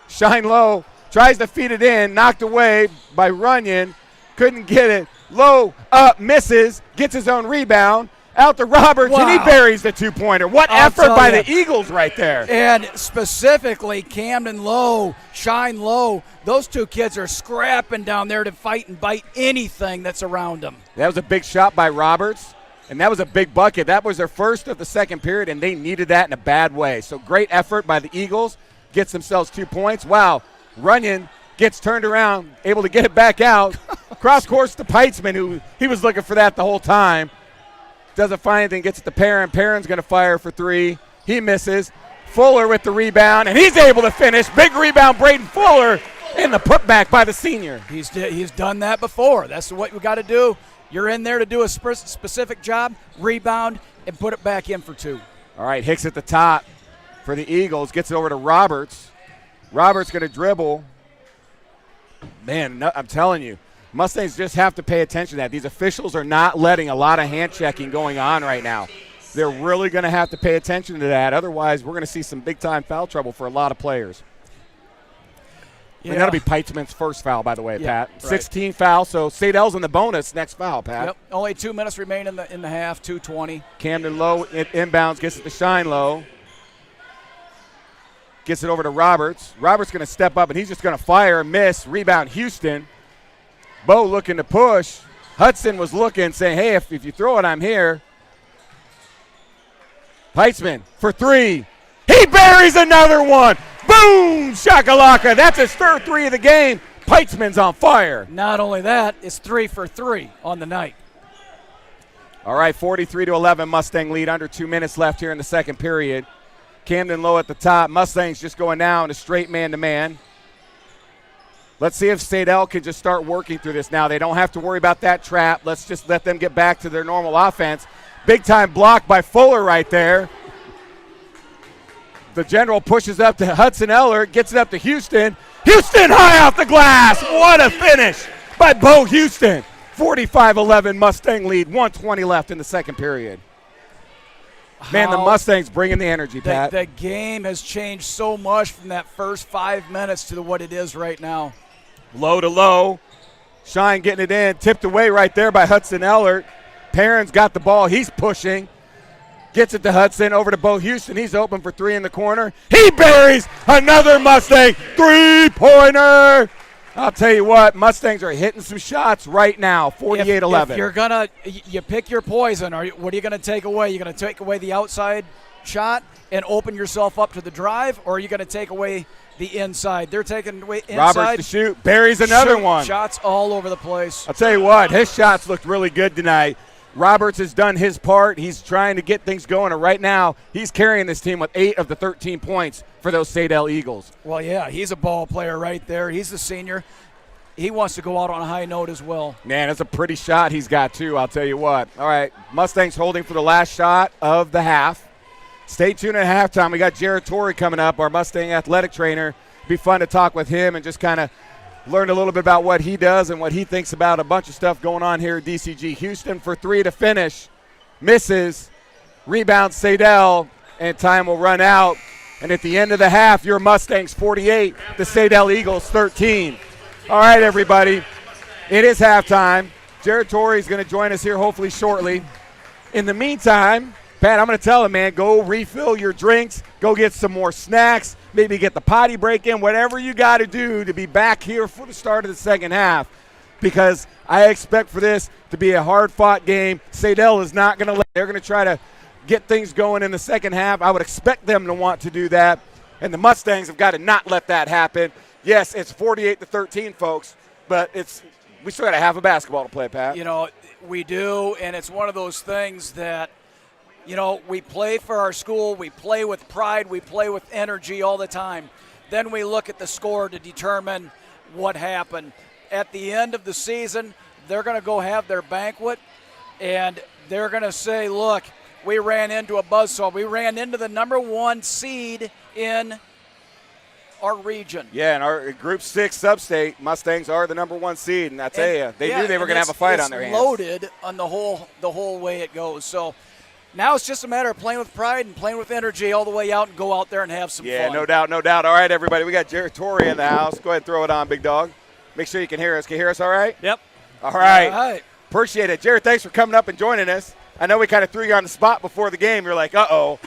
A: Shine Lowe tries to feed it in, knocked away by Runyon. Couldn't get it. Lowe up, misses, gets his own rebound. Out to Roberts,
B: wow.
A: And he buries the two-pointer. What effort by the Eagles right there.
B: And specifically, Camden Lowe, Shine Lowe, those two kids are scrapping down there to fight and bite anything that's around them.
A: That was a big shot by Roberts, and that was a big bucket. That was their first of the second period, and they needed that in a bad way. So great effort by the Eagles. Gets themselves 2 points. Wow, Runyon gets turned around, able to get it back out. Cross course to Peitzman, who he was looking for that the whole time. Doesn't find anything, gets it to Perrin. Perrin's going to fire for three. He misses. Fuller with the rebound, and he's able to finish. Big rebound, Braden Fuller, and the putback by the senior.
B: He's done that before. That's what we got to do. You're in there to do a specific job, rebound, and put it back in for two.
A: All right, Hicks at the top for the Eagles. Gets it over to Roberts. Roberts going to dribble. Man, no, I'm telling you, Mustangs just have to pay attention to that. These officials are not letting a lot of hand checking going on right now. They're really going to have to pay attention to that. Otherwise, we're going to see some big-time foul trouble for a lot of players. Yeah. And that'll be Peitzman's first foul, by the way, Pat.
B: Right.
A: 16 foul, so Saydel's in the bonus next foul, Pat.
B: Yep. Only 2 minutes remain in the half, 2:20.
A: Camden Lowe inbounds, gets it to Shine Lowe. Gets it over to Roberts. Roberts going to step up, and he's just going to fire, miss, rebound Houston. Bo looking to push. Hudson was looking, saying, hey, if you throw it, I'm here. Peitzman for three. He buries another one. Boom! Shakalaka. That's his third three of the game. Peitzman's on fire.
B: Not only that, it's 3 for 3 on the night.
A: All right, 43-11 Mustang lead. Under 2 minutes left here in the second period. Camden Lowe at the top. Mustangs just going down to straight man-to-man. Let's see if Saydel can just start working through this now. They don't have to worry about that trap. Let's just let them get back to their normal offense. Big-time block by Fuller right there. The general pushes up to Hudson Eller, gets it up to Houston. Houston high off the glass. What a finish by Bo Houston. 45-11 Mustang lead, 1:20 left in the second period. Man, the Mustangs bringing the energy, Pat.
B: The game has changed so much from that first 5 minutes to what it is right now.
A: Low to low. Shine getting it in. Tipped away right there by Hudson Ellert. Perrin's got the ball. He's pushing. Gets it to Hudson. Over to Bo Houston. He's open for three in the corner. He buries another Mustang three-pointer. I'll tell you what, Mustangs are hitting some shots right now, 48-11.
B: If you're going to – you pick your poison. What are you going to take away? You're going to take away the outside shot and open yourself up to the drive, or are you going to take away the inside? They're taking away inside.
A: Roberts to shoot. Buries another one.
B: Shots all over the place.
A: I'll tell you what, his shots looked really good tonight. Roberts has done his part. He's trying to get things going, and right now he's carrying this team with 8 of the 13 points for those Saydel Eagles.
B: Well, yeah, he's a ball player right there. He's the senior. He wants to go out on a high note as well.
A: Man, that's a pretty shot he's got, too, I'll tell you what. All right, Mustangs holding for the last shot of the half. Stay tuned at halftime. We got Jared Torrey coming up, our Mustang athletic trainer. It'd be fun to talk with him and just kind of learn a little bit about what he does and what he thinks about a bunch of stuff going on here at DCG. Houston for three to finish. Misses. Rebounds Saydel, and time will run out. And at the end of the half, your Mustangs 48, the Saydel Eagles 13. All right, everybody. It is halftime. Jared Torrey is going to join us here hopefully shortly. In the meantime, Pat, I'm going to tell him, man, go refill your drinks, go get some more snacks, maybe get the potty break in, whatever you got to do to be back here for the start of the second half, because I expect for this to be a hard-fought game. Saydel is not going to let – they're going to try to get things going in the second half. I would expect them to want to do that, and the Mustangs have got to not let that happen. Yes, it's 48-13, folks, but we still got a half of basketball to play, Pat.
B: You know, we do, and it's one of those things that – you know, we play for our school, we play with pride, we play with energy all the time. Then we look at the score to determine what happened. At the end of the season, they're going to go have their banquet, and they're going to say, look, we ran into a buzzsaw. We ran into the number 1 seed in our region.
A: Yeah, and our Group 6 sub-state, Mustangs are the number 1 seed, and I tell you, they knew they were going to have a fight on their hands.
B: It's loaded on the whole way it goes. So now it's just a matter of playing with pride and playing with energy all the way out and go out there and have some fun.
A: Yeah, no doubt, no doubt. All right, everybody, we got Jared Torrey in the house. Go ahead and throw it on, big dog. Make sure you can hear us. Can you hear us all right?
D: Yep.
A: All right.
B: All right.
A: Appreciate it. Jared, thanks for coming up and joining us. I know we kind of threw you on the spot before the game. You're like, uh-oh,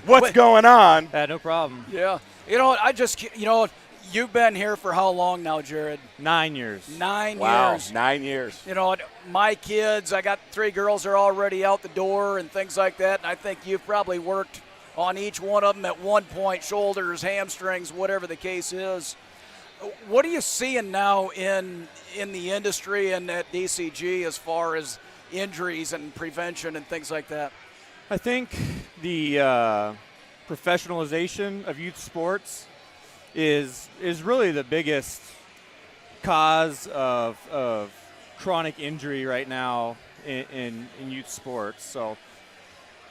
A: what's going on?
D: No problem.
B: Yeah. You know, you've been here for how long now, Jared?
D: 9 years.
B: 9
A: Wow,
B: years.
A: 9 years.
B: You know, my kids, I got 3 girls that are already out the door and things like that, and I think you've probably worked on each one of them at one point, shoulders, hamstrings, whatever the case is. What are you seeing now in the industry and at DCG as far as injuries and prevention and things like that?
D: I think the professionalization of youth sports is really the biggest cause of chronic injury right now in youth sports. So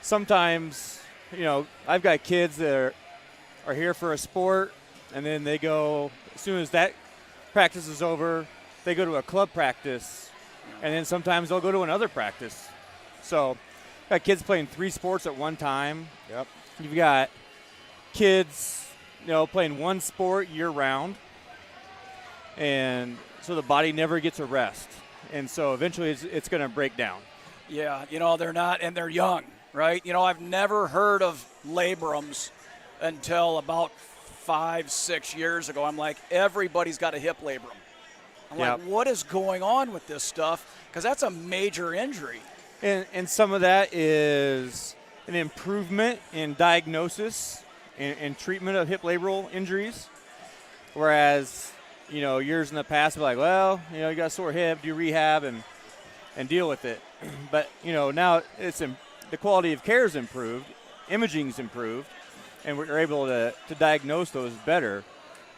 D: sometimes, I've got kids that are here for a sport, and then they go, as soon as that practice is over, they go to a club practice, and then sometimes they'll go to another practice. So got kids playing 3 sports at one time.
A: Yep.
D: You've got kids, playing one sport year-round, and so the body never gets a rest. And so eventually it's going to break down.
B: Yeah, they're not, and they're young, right? I've never heard of labrums until about 5-6 years ago. I'm like, everybody's got a hip labrum. I'm like, what is going on with this stuff? Because that's a major injury.
D: And some of that is an improvement in diagnosis and treatment of hip labral injuries. Whereas, years in the past, like, well, you got a sore hip, do rehab and deal with it. But, now the quality of care is improved, imaging's improved, and we're able to diagnose those better.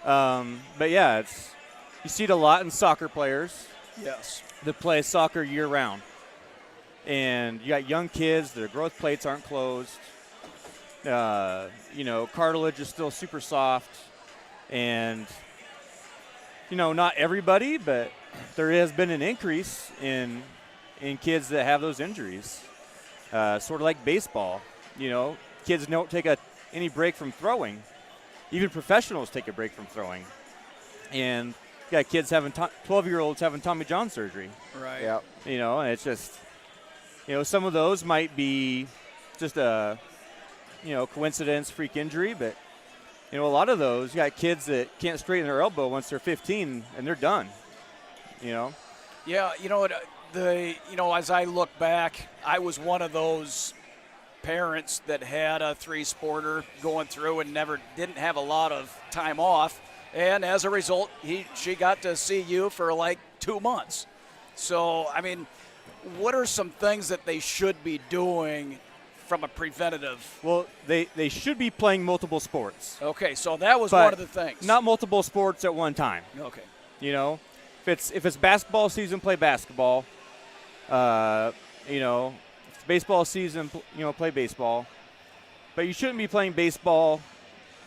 D: But, yeah, you see it a lot in soccer players.
B: Yes.
D: That play soccer year-round. And you got young kids, their growth plates aren't closed. Cartilage is still super soft. And, not everybody, but there has been an increase in kids that have those injuries. Sort of like baseball. Kids don't take any break from throwing. Even professionals take a break from throwing. And you got kids 12-year-olds having Tommy John surgery.
B: Right.
A: Yeah.
D: And it's just, some of those might be just a, coincidence, freak injury, but, a lot of those, you got kids that can't straighten their elbow once they're 15 and they're done,
B: Yeah, as I look back, I was one of those parents that had a 3-sporter going through and didn't have a lot of time off. And as a result, she got to see you for like 2 months. So, what are some things that they should be doing from a preventative?
D: Well, they should be playing multiple sports.
B: Okay, so that was one of the things.
D: Not multiple sports at one time.
B: Okay.
D: If it's basketball season, play basketball. If it's baseball season, play baseball. But you shouldn't be playing baseball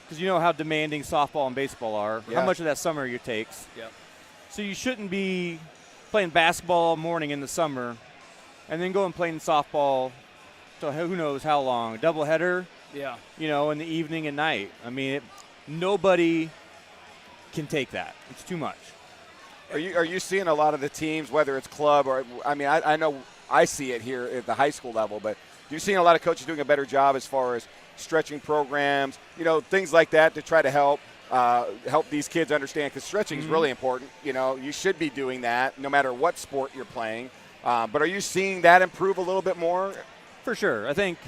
D: because you know how demanding softball and baseball are, how much of that summer it takes.
B: Yep.
D: So you shouldn't be playing basketball all morning in the summer and then going playing softball till who knows how long. Doubleheader, in the evening and night. Nobody can take that. It's too much.
A: Are you seeing a lot of the teams, whether it's club or I know I see it here at the high school level, but you're seeing a lot of coaches doing a better job as far as stretching programs, things like that to try to help these kids understand, because stretching is really important. You should be doing that no matter what sport you're playing. But are you seeing that improve a little bit more?
D: For sure. I think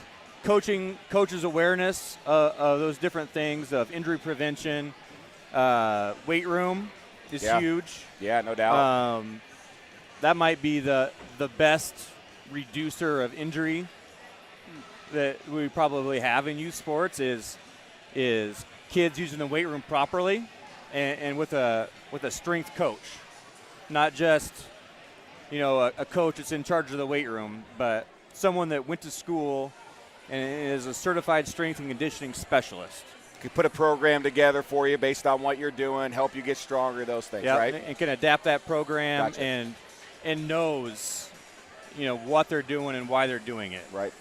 D: coaches' awareness of those different things, of injury prevention, weight room is huge.
A: Yeah, no doubt.
D: That might be the best reducer of injury that we probably have in youth sports is kids using the weight room properly and with a strength coach, not just a coach that's in charge of the weight room, but someone that went to school and is a certified strength and conditioning specialist.
A: Could put a program together for you based on what you're doing, help you get stronger, those things, right?
D: And can adapt that program
A: Gotcha.
D: and knows, what they're doing and why they're doing it.
A: Right.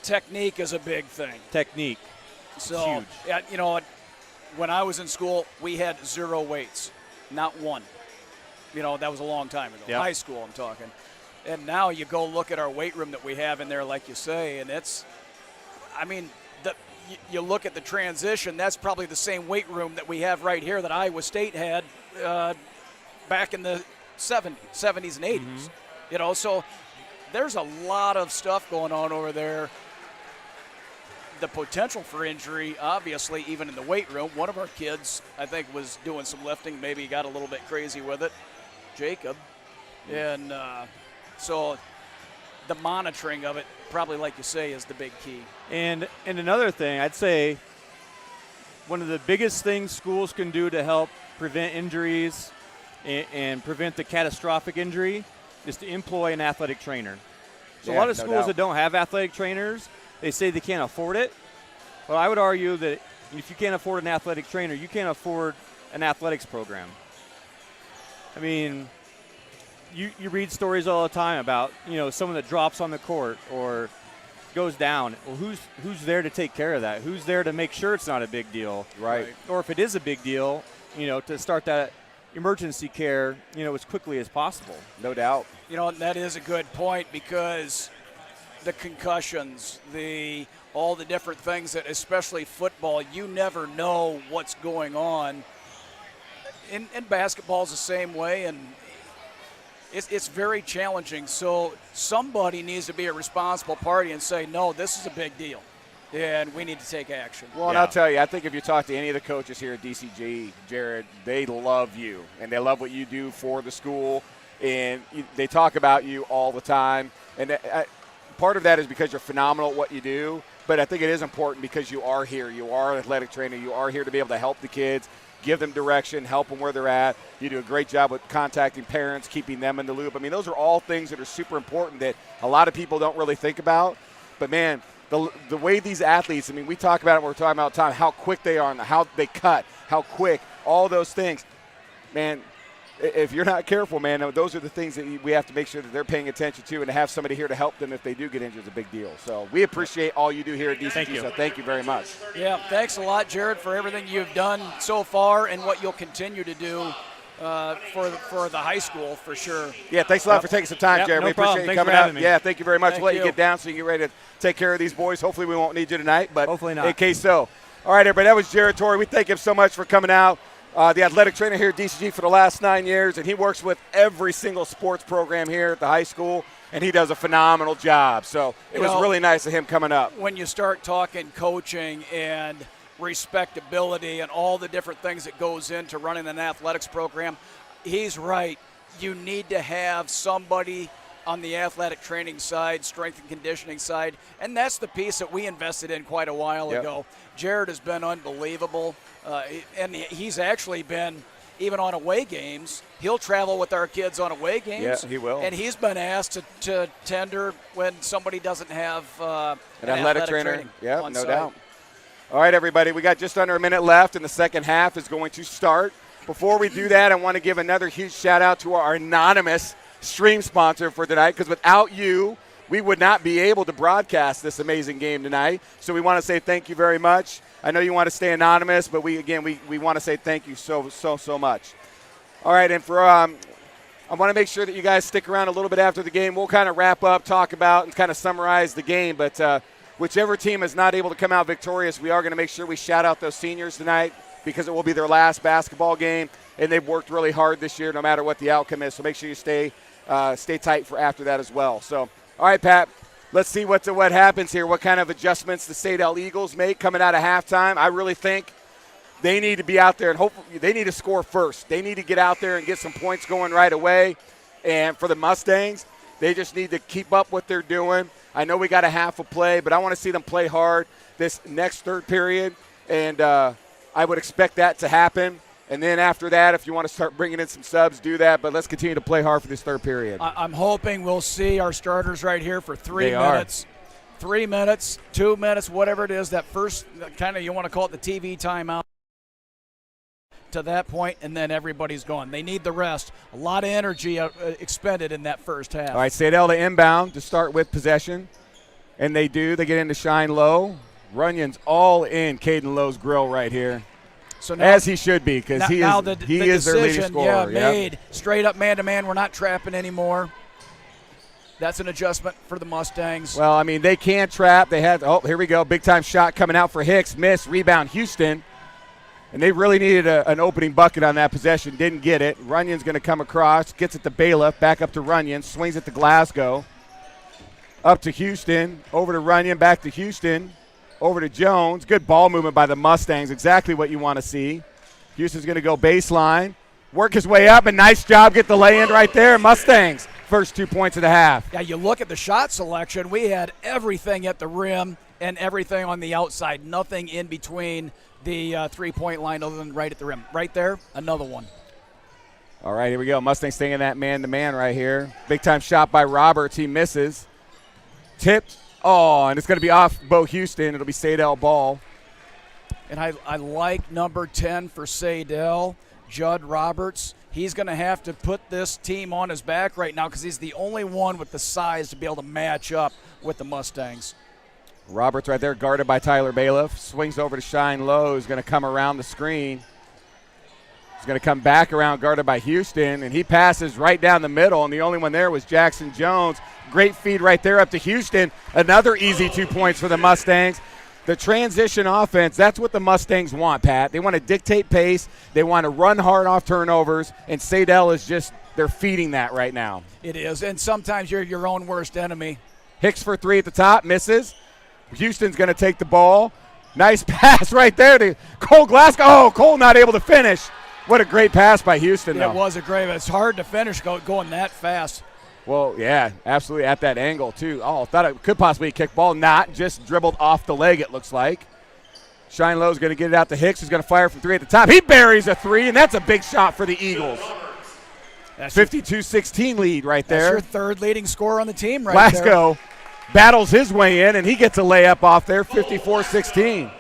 B: Technique is a big thing.
D: Technique.
B: So,
D: Huge.
B: yeah, when I was in school, we had 0 weights, not one. That was a long time ago.
D: Yep.
B: High school, I'm talking. And now you go look at our weight room that we have in there, like you say, and you look at the transition, that's probably the same weight room that we have right here that Iowa State had back in the 70s and 80s. So there's a lot of stuff going on over there. The potential for injury, obviously, even in the weight room. One of our kids, I think, was doing some lifting, maybe got a little bit crazy with it, Jacob. And so the monitoring of it, probably like you say, is the big key.
D: And another thing, I'd say one of the biggest things schools can do to help prevent injuries and prevent the catastrophic injury is to employ an athletic trainer. So a lot of schools that don't have athletic trainers, they say they can't afford it. Well, I would argue that if you can't afford an athletic trainer, you can't afford an athletics program. I mean, you read stories all the time about, someone that drops on the court or goes down. Well, who's there to take care of that? Who's there to make sure it's not a big deal?
A: Right.
D: Or if it is a big deal, to start that emergency care, as quickly as possible.
A: No doubt.
B: That is a good point, because the concussions, all the different things that, especially football, you never know what's going on. In basketball is the same way, and it's very challenging. So somebody needs to be a responsible party and say, no, this is a big deal, and we need to take action.
A: Well, and I'll tell you, I think if you talk to any of the coaches here at DCG, Jared, they love you, and they love what you do for the school, and they talk about you all the time. And part of that is because you're phenomenal at what you do, but I think it is important because you are here. You are an athletic trainer. You are here to be able to help the kids, give them direction, help them where they're at. You do a great job with contacting parents, keeping them in the loop. I mean, those are all things that are super important that a lot of people don't really think about. But, man, the way these athletes, we talk about it when we're talking about time, how quick they are and how they cut, how quick, all those things. Man, if you're not careful, man, those are the things that we have to make sure that they're paying attention to, and to have somebody here to help them if they do get injured is a big deal. So we appreciate all you do here at DCG.
D: Thank you.
A: So thank you very much.
B: Yeah, thanks a lot, Jared, for everything you've done so far and what you'll continue to do for the high school, for sure.
A: Yeah, thanks a lot for taking some time, Jared.
D: No
A: We appreciate
D: problem.
A: you
D: Thanks
A: coming
D: for
A: out.
D: having me.
A: Yeah, thank you very much.
B: Thank
A: We'll let you
B: you.
A: get down so you can get ready to take care of these boys. Hopefully we won't need you tonight, but
D: Hopefully not.
A: in case so. All right, everybody, that was Jared Torrey. We thank him so much for coming out. The athletic trainer here at DCG for the last 9 years, and he works with every single sports program here at the high school, and he does a phenomenal job. So it was really nice of him coming up.
B: When you start talking coaching and respectability and all the different things that goes into running an athletics program, he's right. You need to have somebody on the athletic training side, strength and conditioning side, and that's the piece that we invested in quite a while ago. Jared has been unbelievable, and he's actually been, even on away games, he'll travel with our kids on away games.
A: Yeah, he will.
B: And he's been asked to tender when somebody doesn't have
A: An athletic trainer.
B: training
A: Yeah,
B: on
A: no
B: site.
A: doubt. All right, everybody, we got just under a minute left, and the second half is going to start. Before we do that, I want to give another huge shout-out to our anonymous stream sponsor for tonight, because without you, we would not be able to broadcast this amazing game tonight. So we want to say thank you very much. I know you want to stay anonymous, but we want to say thank you so much. All right, and I want to make sure that you guys stick around a little bit after the game. We'll kind of wrap up, talk about, and kind of summarize the game. But whichever team is not able to come out victorious, we are going to make sure we shout out those seniors tonight, because it will be their last basketball game, and they've worked really hard this year no matter what the outcome is. So make sure you stay tight for after that as well. So, all right, Pat, let's see what happens here, what kind of adjustments the Saydel Eagles make coming out of halftime. I really think they need to be out there, and hopefully they need to score first. They need to get out there and get some points going right away. And for the Mustangs, they just need to keep up what they're doing. I know we got a half a play, but I want to see them play hard this next third period, and I would expect that to happen. And then after that, if you want to start bringing in some subs, do that. But let's continue to play hard for this third period.
B: I'm hoping we'll see our starters right here for 3
A: They are.
B: minutes. 3 minutes, 2 minutes, whatever it is, that first kind of, you want to call it the TV timeout to that point, and then everybody's gone. They need the rest. A lot of energy expended in that first half.
A: All right, Saydel to inbound to start with possession. And they do. They get into Shine Low. Runyon's all in Caden Lowe's grill right here.
B: So now,
A: as he should be, because he is their leading scorer.
B: Yeah, made straight up man-to-man. We're not trapping anymore. That's an adjustment for the Mustangs.
A: Well, I mean, they can trap. They had, oh, here we go. Big-time shot coming out for Hicks. Miss. Rebound, Houston. And they really needed an opening bucket on that possession. Didn't get it. Runyon's going to come across. Gets it to Bailiff. Back up to Runyon. Swings it to Glasgow. Up to Houston. Over to Runyon. Back to Houston. Over to Jones. Good ball movement by the Mustangs. Exactly what you want to see. Houston's going to go baseline. Work his way up, and nice job. Get the lay-in right there. Mustangs, first 2 points of the half.
B: Yeah, you look at the shot selection. We had everything at the rim and everything on the outside. Nothing in between the three-point line other than right at the rim. Right there, another one.
A: All right, here we go. Mustangs staying in that man-to-man right here. Big-time shot by Roberts. He misses. Tipped. Oh, and it's going to be off Bo Houston. It'll be Saydel ball.
B: And I like number 10 for Saydel, Judd Roberts. He's going to have to put this team on his back right now because he's the only one with the size to be able to match up with the Mustangs.
A: Roberts right there, guarded by Tyler Bailiff. Swings over to Shine Low. He's going to come around the screen. He's going to come back around, guarded by Houston, and he passes right down the middle, and the only one there was Jackson Jones. Great feed right there up to Houston. Another easy 2 points for the Mustangs. The transition offense, that's what the Mustangs want, Pat. They want to dictate pace. They want to run hard off turnovers, and Saydel is just, they're feeding that right now.
B: It is, and sometimes you're your own worst enemy.
A: Hicks for three at the top, misses. Houston's going to take the ball. Nice pass right there to Cole Glasgow. Oh, Cole not able to finish. What a great pass by Houston, though.
B: It was a great, it's hard to finish going that fast.
A: Well, yeah, absolutely at that angle, too. Oh, thought it could possibly be a kick ball. Not, just dribbled off the leg, it looks like. Shine Low's going to get it out to Hicks, who's going to fire from three at the top. He buries a three, and that's a big shot for the Eagles. 52-16 lead right there.
B: That's your third leading scorer on the team right
A: Glasgow battles his way in, and he gets a layup off there, 54-16.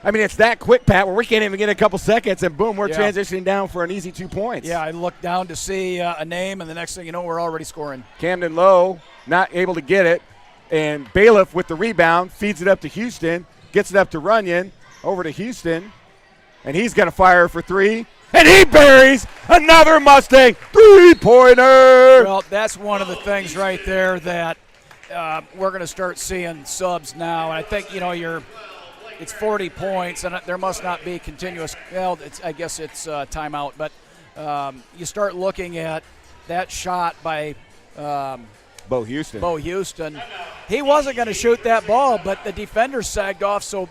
A: I mean, it's that quick, Pat, where we can't even get a couple seconds, and boom, we're transitioning down for an easy 2 points.
B: Yeah, I looked down to see a name, and the next thing you know, we're already scoring.
A: Camden Lowe not able to get it, and Bailiff with the rebound feeds it up to Houston, gets it up to Runyon, over to Houston, and he's going to fire for three, and he buries another Mustang three-pointer.
B: Well, that's one of the things right there that we're going to start seeing subs now. And I think, it's 40 points, and there must not be continuous. Well, I guess it's timeout, but you start looking at that shot by
A: Bo Houston.
B: He wasn't going to shoot that ball, but the defender sagged off so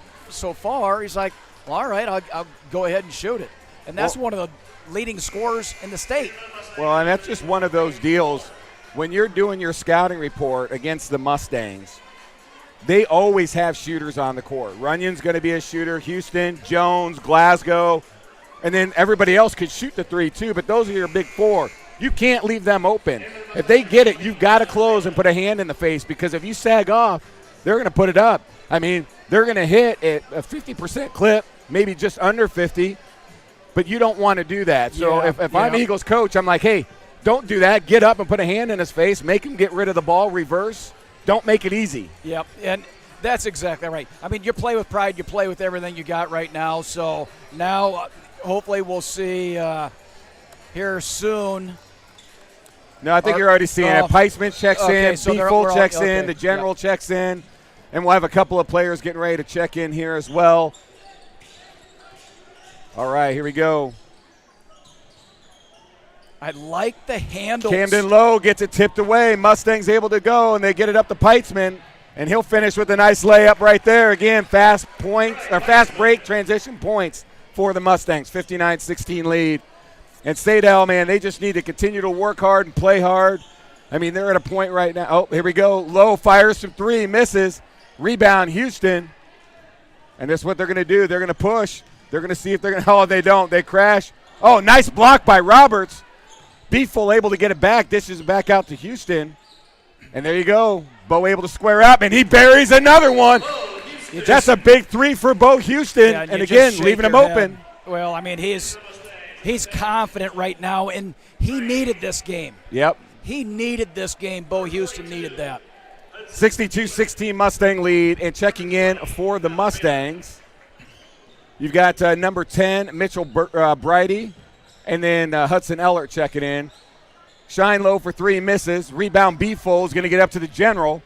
B: far. He's like, well, all right, I'll go ahead and shoot it. And that's one of the leading scorers in the state.
A: Well, and that's just one of those deals. When you're doing your scouting report against the Mustangs, they always have shooters on the court. Runyon's going to be a shooter. Houston, Jones, Glasgow, and then everybody else could shoot the three too, but those are your big four. You can't leave them open. If they get it, you've got to close and put a hand in the face, because if you sag off, they're going to put it up. I mean, they're going to hit at a 50% clip, maybe just under 50, but you don't want to do that. So if I'm Eagles coach, I'm like, hey, don't do that. Get up and put a hand in his face. Make him get rid of the ball, reverse. Don't make it easy.
B: Yep, and that's exactly right. I mean, you play with pride. You play with everything you got right now. So now hopefully we'll see here soon.
A: No, I think you're already seeing it. Peisman checks in.
B: So
A: B-Full checks in. The general checks in. And we'll have a couple of players getting ready to check in here as well. All right, here we go.
B: I like the handles.
A: Camden Lowe gets it tipped away. Mustangs able to go, and they get it up to Peitzman, and he'll finish with a nice layup right there. Again, fast break transition points for the Mustangs. 59-16 lead. And Saydel, man, they just need to continue to work hard and play hard. I mean, they're at a point right now. Oh, here we go. Lowe fires from three, misses. Rebound, Houston. And this is what they're going to do. They're going to push. They're going to see if they're going to – oh, they don't. They crash. Oh, nice block by Roberts. B-Full able to get it back. Dishes it back out to Houston. And there you go. Bo able to square up, and he buries another one. That's a big 3 for Bo Houston.
B: Yeah,
A: and again, leaving him open.
B: Well, I mean, he's confident right now, and he needed this game.
A: Yep.
B: He needed this game. Bo Houston needed that.
A: 62-16 Mustang lead, and checking in for the Mustangs, you've got number 10, Mitchell Bridey, and then Hudson Ellert checking in. Shine low for 3, misses. Rebound B-Full is going to get up to the general.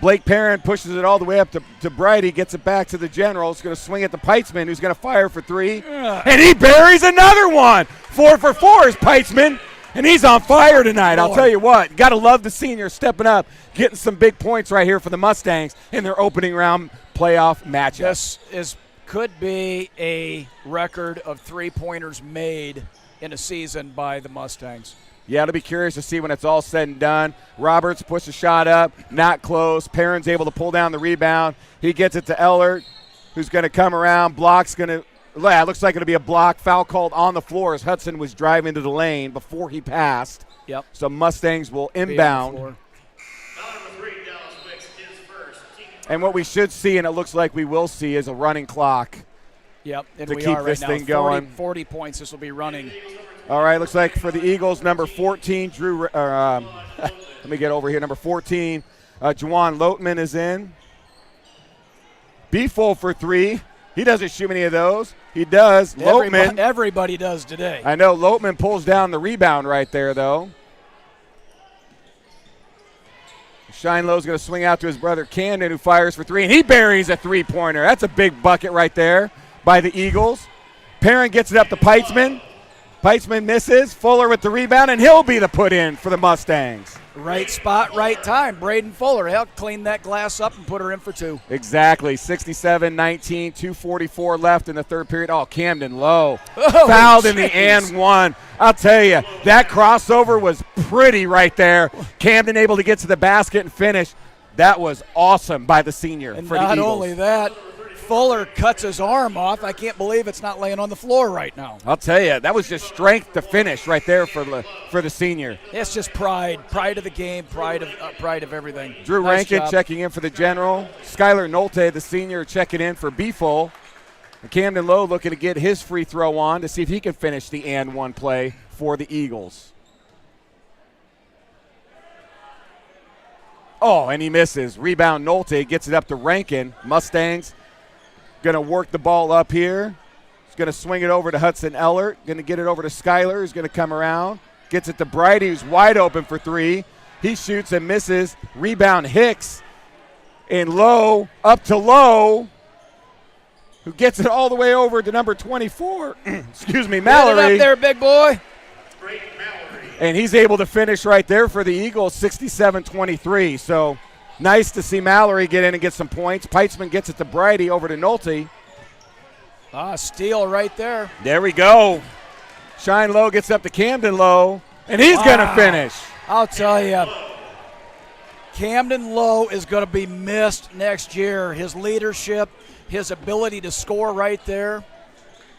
A: Blake Perrin pushes it all the way up to Bridey, gets it back to the general. It's going to swing at the Peitzman, who's going to fire for 3. And he buries another one. 4 for 4 is Peitzman, and he's on fire tonight. I'll tell you what, got to love the senior stepping up, getting some big points right here for the Mustangs in their opening round playoff matchup.
B: This could be a record of 3-pointers made in a season by the Mustangs.
A: Yeah, I'll be curious to see when it's all said and done. Roberts puts a shot up, not close. Perrin's able to pull down the rebound. He gets it to Ellert, who's going to come around. Block's going to – looks like it'll be a block. Foul called on the floor as Hudson was driving to the lane before he passed.
B: Yep.
A: So Mustangs will inbound.
C: Number 3, Dallas Wicks is first.
A: And what we should see, and it looks like we will see, is a running clock.
B: Yep, and
A: to
B: we
A: keep
B: are
A: this
B: right now.
A: thing going.
B: 40 points this will be running.
A: All right, looks like for the Eagles, number 14, let me get over here. Number 14, Juwan Loatman is in. B-Full for 3. He doesn't shoot many of those. He does. Loatman.
B: Everybody does today.
A: I know. Loatman pulls down the rebound right there, though. Shine Low's going to swing out to his brother Camden, who fires for 3, and he buries a 3-pointer. That's a big bucket right there by the Eagles. Perrin gets it up to Peitzman. Peitzman misses. Fuller with the rebound, and he'll be the put-in for the Mustangs.
B: Right spot, right time. Braden Fuller, he'll clean that glass up and put her in for 2.
A: Exactly. 67-19, 2:44 left in the third period. Oh, Camden Low fouled in the and one. I'll tell you, that crossover was pretty right there. Camden able to get to the basket and finish. That was awesome by the senior
B: and
A: for the Eagles.
B: Not only that, Fuller cuts his arm off. I can't believe it's not laying on the floor right now.
A: I'll tell you, that was just strength to finish right there for the senior.
B: It's just pride of the game, pride of everything.
A: Drew
B: Nice
A: Rankin
B: job.
A: checking in for the general. Skylar Nolte, the senior, checking in for B-Full. And Camden Lowe looking to get his free throw on to see if he can finish the and one play for the Eagles. Oh, and he misses. Rebound Nolte gets it up to Rankin. Mustangs going to work the ball up here. He's going to swing it over to Hudson Ellert. Going to get it over to Skyler, who's going to come around. Gets it to Bridey, who's wide open for 3. He shoots and misses. Rebound Hicks. And Lowe, up to Lowe, who gets it all the way over to number 24. Excuse me, Mallory.
B: Get it up there, big boy.
C: Great Mallory.
A: And he's able to finish right there for the Eagles, 67-23. So nice to see Mallory get in and get some points. Peitzman gets it to Bridey over to Nolte.
B: Steal right there.
A: There we go. Shine Low gets up to Camden Low, and he's going to finish.
B: I'll tell you, Camden Lowe is going to be missed next year. His leadership, his ability to score right there.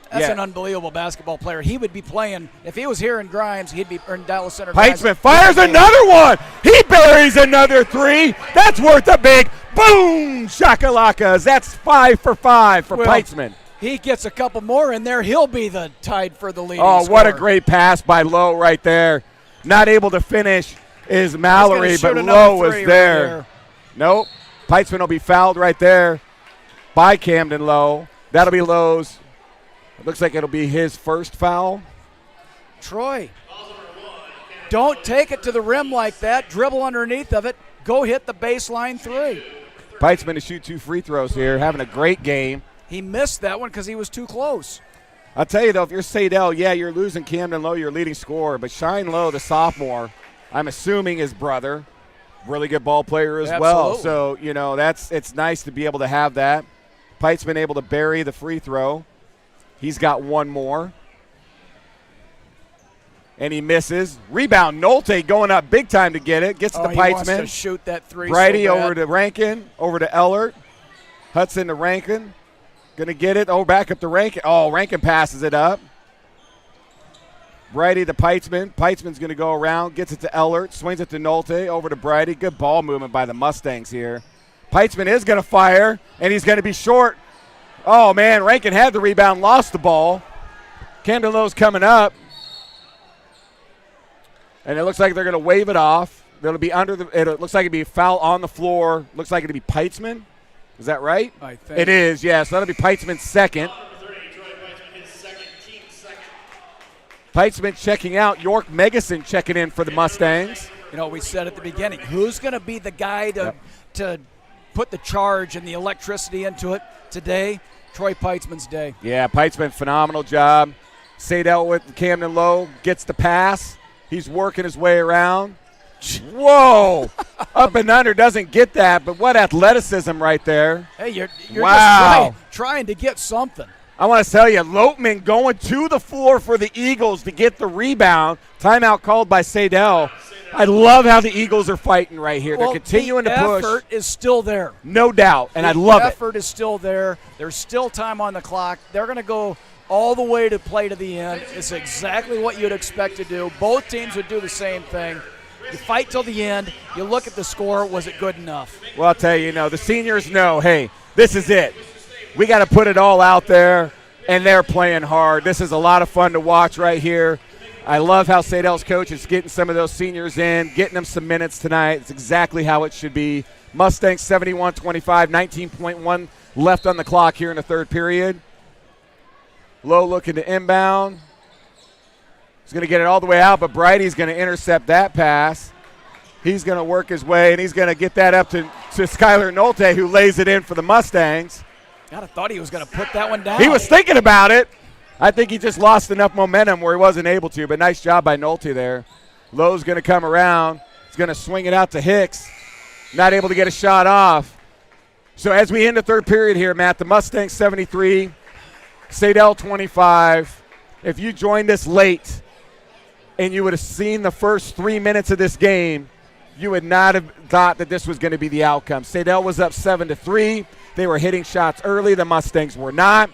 B: That's an unbelievable basketball player. He would be playing, if he was here in Grimes, he'd be in Dallas Center.
A: Peitzman fires another one. He buries another 3. That's worth a big boom shakalakas. That's 5 for 5 for Peitzman.
B: He gets a couple more in there, he'll be the tied for the leading
A: Oh, what a
B: scorer.
A: great pass by Lowe right there. Not able to finish is Mallory, but Lowe was there. Nope. Peitzman will be fouled right there by Camden Lowe. That'll be Lowe's. It looks like it'll be his first foul.
B: Troy, don't take it to the rim like that. Dribble underneath of it. Go hit the baseline 3.
A: Peitzman to shoot 2 free throws here, having a great game.
B: He missed that one because he was too close.
A: I'll tell you, though, if you're Saydel, yeah, you're losing Camden Lowe, your leading scorer. But Shine Lowe, the sophomore, I'm assuming his brother, really good ball player as well. So, you know, it's nice to be able to have that. Peitzman able to bury the free throw. He's got one more. And he misses. Rebound, Nolte going up big time to get it. Gets to
B: He wants
A: Peitzman.
B: to shoot that 3
A: Bridey
B: so bad.
A: over to Rankin, over to Ellert. Hudson to Rankin. Going to get it. Oh, back up to Rankin. Oh, Rankin passes it up. Brady to Peitzman. Peitzman's going to go around, gets it to Ellert, swings it to Nolte, over to Brady. Good ball movement by the Mustangs here. Peitzman is going to fire, and he's going to be short. Oh, man, Rankin had the rebound, lost the ball. Camden Lowe's coming up. And it looks like they're going to wave it off. It'll be under the. It looks like it'll be a foul on the floor. Looks like it'll be Peitzman. Is that right?
B: I think
A: it is. Yes, that'll be Peitzman's second. Peitzman checking out. York Megason checking in for the Mustangs.
B: You know, we said at the beginning, who's going to be the guy to put the charge and the electricity into it today? Troy Peitzman's day.
A: Yeah, Peitzman, phenomenal job. Saydel with Camden Lowe gets the pass. He's working his way around. Whoa! Up and under, doesn't get that, but what athleticism right there.
B: Hey, you're
A: wow.
B: just trying to get something.
A: I want to tell you, Lopeman going to the floor for the Eagles to get the rebound. Timeout called by Saydel. I love how the Eagles are fighting right here. They're continuing to push.
B: The effort is still there.
A: No doubt, and I love it.
B: The effort is still there. There's still time on the clock. They're going to go all the way to play to the end. It's exactly what you'd expect to do. Both teams would do the same thing. You fight till the end. You look at the score. Was it good enough?
A: Well, I'll tell you, the seniors know, hey, this is it. We got to put it all out there, and they're playing hard. This is a lot of fun to watch right here. I love how Saydel's coach is getting some of those seniors in, getting them some minutes tonight. It's exactly how it should be. Mustangs 71-25, 19.1 left on the clock here in the third period. Lowe looking to inbound. He's going to get it all the way out, but Brady's going to intercept that pass. He's going to work his way, and he's going to get that up to Skylar Nolte, who lays it in for the Mustangs.
B: God, I thought he was going to put that one down.
A: He was thinking about it. I think he just lost enough momentum where he wasn't able to, but nice job by Nolte there. Lowe's going to come around. He's going to swing it out to Hicks. Not able to get a shot off. So as we end the third period here, Matt, the Mustangs 73, Saydel 25. If you joined us late and you would have seen the first 3 minutes of this game, you would not have thought that this was going to be the outcome. Saydel was up 7-3. They were hitting shots early. The Mustangs were not.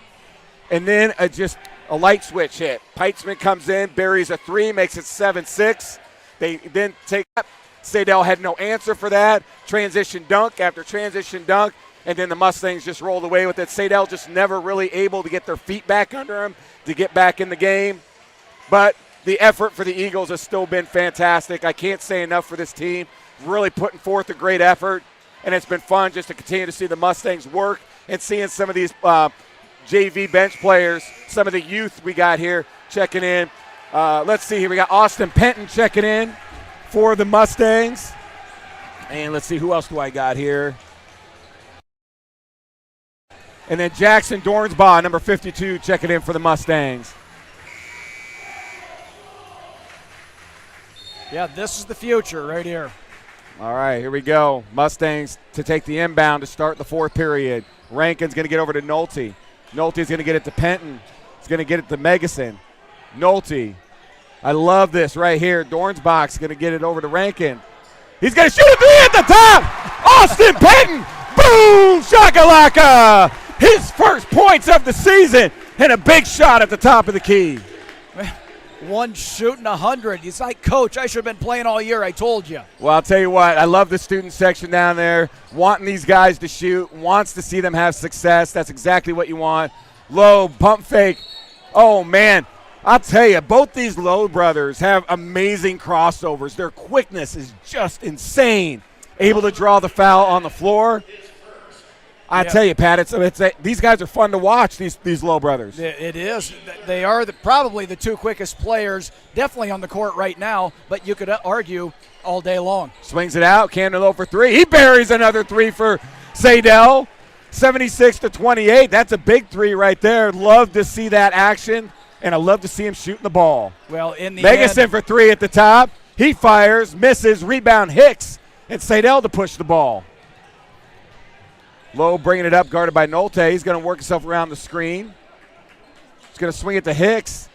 A: And then just a light switch hit. Peitzman comes in, buries a three, makes it 7-6. They then take up. Saydel had no answer for that. Transition dunk after transition dunk. And then the Mustangs just rolled away with it. Saydel just never really able to get their feet back under him to get back in the game. But the effort for the Eagles has still been fantastic. I can't say enough for this team. Really putting forth a great effort. And it's been fun just to continue to see the Mustangs work and seeing some of these JV bench players, some of the youth we got here checking in. Let's see here. We got Austin Penton checking in for the Mustangs. And let's see, who else do I got here? And then Jackson Dornsbaugh, number 52, checking in for the Mustangs.
B: Yeah, this is the future right here.
A: All right, here we go. Mustangs to take the inbound to start the fourth period. Rankin's going to get over to Nolte. Nolte's going to get it to Penton. He's going to get it to Megason. Nolte. I love this right here. Dornsbach's going to get it over to Rankin. He's going to shoot a three at the top. Austin Penton. Boom! Shakalaka! His first points of the season and a big shot at the top of the key.
B: One shooting 100. He's like, Coach, I should have been playing all year. I told you.
A: Well, I'll tell you what. I love the student section down there, wanting these guys to shoot, wants to see them have success. That's exactly what you want. Low, pump fake. Oh, man. I'll tell you, both these Lowe brothers have amazing crossovers. Their quickness is just insane. Able to draw the foul on the floor. I tell you, Pat, these guys are fun to watch, these Lowe brothers.
B: It is. They are probably the two quickest players, definitely on the court right now, but you could argue all day long.
A: Swings it out. Camden Lowe for three. He buries another three for Saydel. 76-28. That's a big three right there. Love to see that action, and I love to see him shooting the ball.
B: Well, in the
A: Megason
B: end,
A: for three at the top. He fires, misses, rebound Hicks, and Saydel to push the ball. Lowe bringing it up, guarded by Nolte. He's going to work himself around the screen. He's going to swing it to Hicks.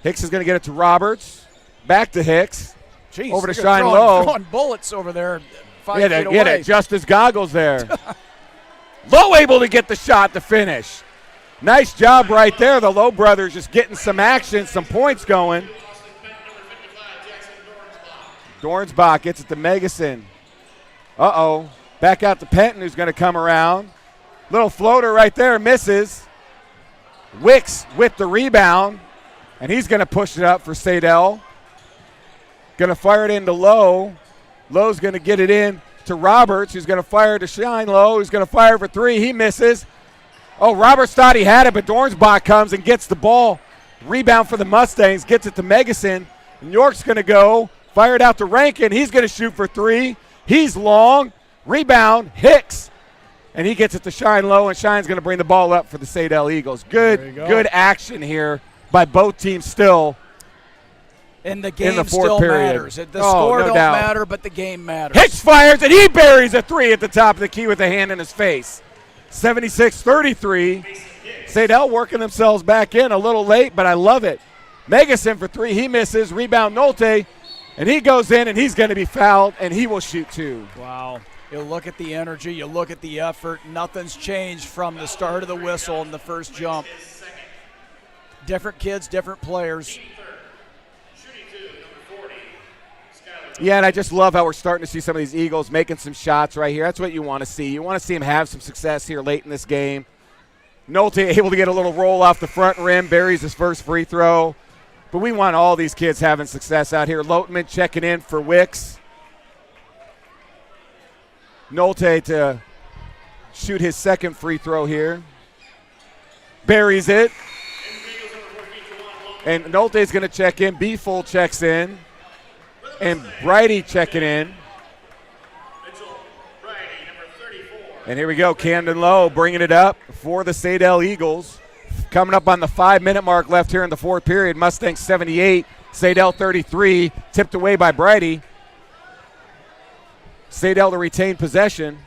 A: Hicks is going to get it to Roberts. Back to Hicks.
B: Jeez,
A: over to Shine Lowe.
B: Throwing bullets over there 5
A: feet
B: away.
A: He had adjust his goggles there. Lowe able to get the shot to finish. Nice job right there. The Lowe brothers just getting some action, some points going. Dornsbach gets it to Megason. Uh-oh. Back out to Penton, who's going to come around. Little floater right there, misses. Wicks with the rebound, and he's going to push it up for Saydel. Going to fire it into Lowe. Lowe's going to get it in to Roberts, who's going to fire to Shine Lowe, who's going to fire for three. He misses. Oh, Roberts thought he had it, but Dornsbach comes and gets the ball. Rebound for the Mustangs, gets it to Megason. And York's going to go, fire it out to Rankin. He's going to shoot for three. He's long. Rebound, Hicks. And he gets it to Shine Lowe, and Shine's going to bring the ball up for the Saydel Eagles. Good action here by both teams still.
B: And the game
A: in the fourth
B: still
A: period.
B: matters. The score
A: no
B: don't
A: doubt.
B: matter, but the game matters.
A: Hicks fires, and he buries a three at the top of the key with a hand in his face. 76-33. Saydel working themselves back in a little late, but I love it. Megason for three. He misses. Rebound Nolte, and he goes in, and he's going to be fouled, and he will shoot two.
B: Wow. You look at the energy. You look at the effort. Nothing's changed from the start of the whistle and the first jump. Different kids, different players.
A: Yeah, and I just love how we're starting to see some of these Eagles making some shots right here. That's what you want to see. You want to see them have some success here late in this game. Nolte able to get a little roll off the front rim, buries his first free throw. But we want all these kids having success out here. Loteman checking in for Wicks. Nolte to shoot his second free throw here. Buries it. And Nolte's going to check in. B-Full checks in. And Brighty checking in. And here we go, Camden Lowe bringing it up for the Saydel Eagles. Coming up on the 5-minute mark left here in the fourth period. Mustangs 78, Saydel 33, tipped away by Brighty. Saydel to retain possession.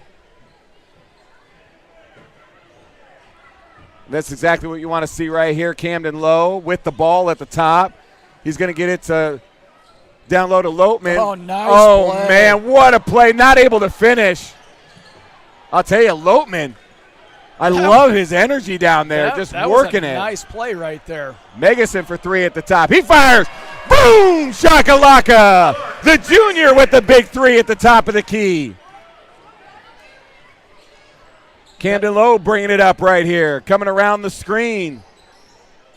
A: That's exactly what you want to see right here. Camden Lowe with the ball at the top. He's going to get it to down low to Loteman.
B: Oh, nice play.
A: Man, what a play. Not able to finish. I'll tell you, Loteman, I love his energy down there, just working it.
B: Nice play right there.
A: Megason for three at the top. He fires. Boom! Shakalaka. The junior with the big three at the top of the key. Camden Lowe bringing it up right here. Coming around the screen.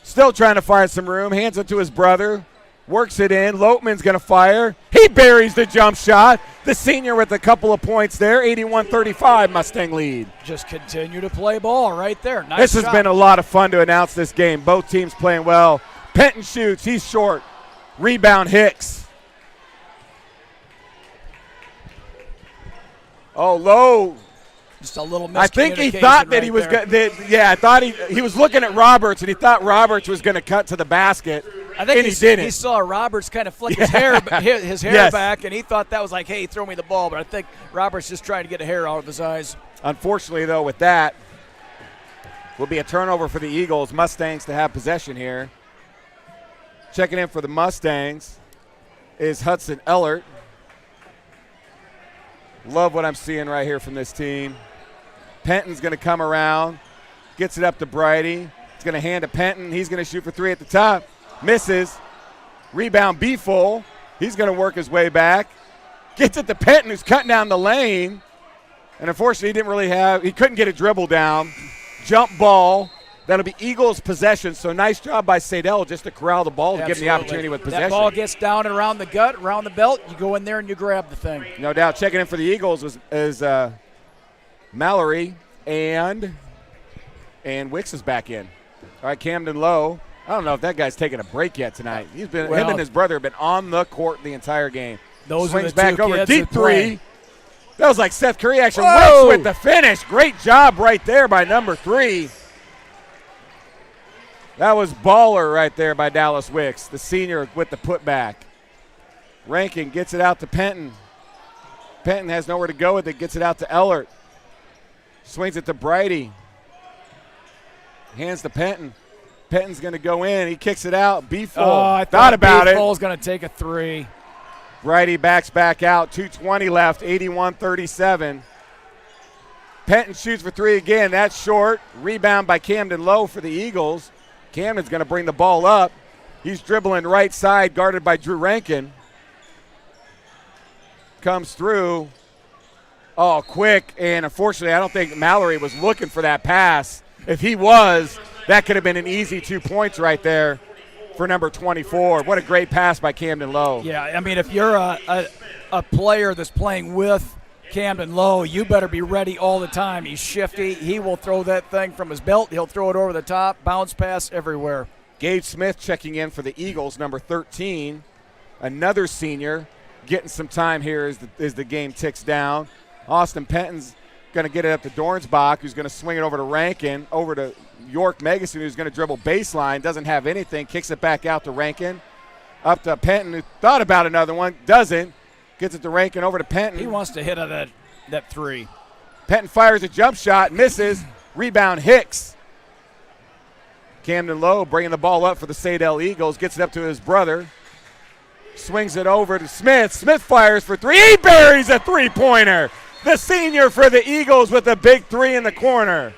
A: Still trying to find some room. Hands it to his brother. Works it in. Loteman's going to fire. He buries the jump shot. The senior with a couple of points there. 81-35 Mustang lead.
B: Just continue to play ball right there. Nice
A: This
B: shot.
A: has been a lot of fun to announce this game. Both teams playing well. Penton shoots. He's short. Rebound Hicks. Oh, Lowe.
B: Just a little miscommunication.
A: I think he thought that he was
B: right
A: going to. I thought he was looking at Roberts, and he thought Roberts was going to cut to the basket.
B: I think
A: he didn't.
B: He saw Roberts kind of flick his hair back, and he thought that was like, hey, throw me the ball. But I think Roberts just trying to get a hair out of his eyes.
A: Unfortunately, though, with that, will be a turnover for the Eagles. Mustangs to have possession here. Checking in for the Mustangs is Hudson Ellert. Love what I'm seeing right here from this team. Penton's going to come around, gets it up to Brighty. He's going to hand to Penton. He's going to shoot for three at the top. Misses. Rebound B-Full. He's going to work his way back. Gets it to Penton, who's cutting down the lane. And unfortunately, he couldn't get a dribble down. Jump ball. That'll be Eagles' possession. So nice job by Saydel just to corral the ball and give him the opportunity with possession.
B: That ball gets down and around the gut, around the belt. You go in there and you grab the thing.
A: No doubt. Checking in for the Eagles is Mallory and Wicks is back in. All right, Camden Lowe. I don't know if that guy's taking a break yet tonight. Him and his brother have been on the court the entire game.
B: Those
A: swings
B: are the
A: back
B: two
A: over,
B: kids
A: deep
B: that play.
A: three. That was like Seth Curry action.
B: Whoa!
A: Wicks with the finish. Great job right there by number 3. That was baller right there by Dallas Wicks, the senior with the putback. Rankin gets it out to Penton. Penton has nowhere to go with it, gets it out to Ellert. Swings it to Brighty. Hands to Penton. Penton's going to go in. He kicks it out. B-Full.
B: I
A: thought about it.
B: B-Full's going to take a 3.
A: Brighty backs back out. 2:20 left. 81-37. Penton shoots for three again. That's short. Rebound by Camden Lowe for the Eagles. Camden's going to bring the ball up. He's dribbling right side, guarded by Drew Rankin. Comes through. Oh, quick. And unfortunately, I don't think Mallory was looking for that pass. If he was, that could have been an easy 2 points right there for number 24. What a great pass by Camden Lowe.
B: Yeah, I mean, if you're a player that's playing with Camden Lowe, you better be ready all the time. He's shifty. He will throw that thing from his belt. He'll throw it over the top, bounce pass everywhere.
A: Gage Smith checking in for the Eagles, number 13. Another senior getting some time here as the game ticks down. Austin Penton's going to get it up to Dornsbach, who's going to swing it over to Rankin, over to York Megason, who's going to dribble baseline, doesn't have anything, kicks it back out to Rankin. Up to Penton, who thought about another one, doesn't. Gets it to Rankin, over to Penton.
B: He wants to hit that three.
A: Penton fires a jump shot, misses. Rebound Hicks. Camden Lowe bringing the ball up for the Saydel Eagles, gets it up to his brother. Swings it over to Smith. Smith fires for three. He buries a three-pointer. The senior for the Eagles with a big three in the corner.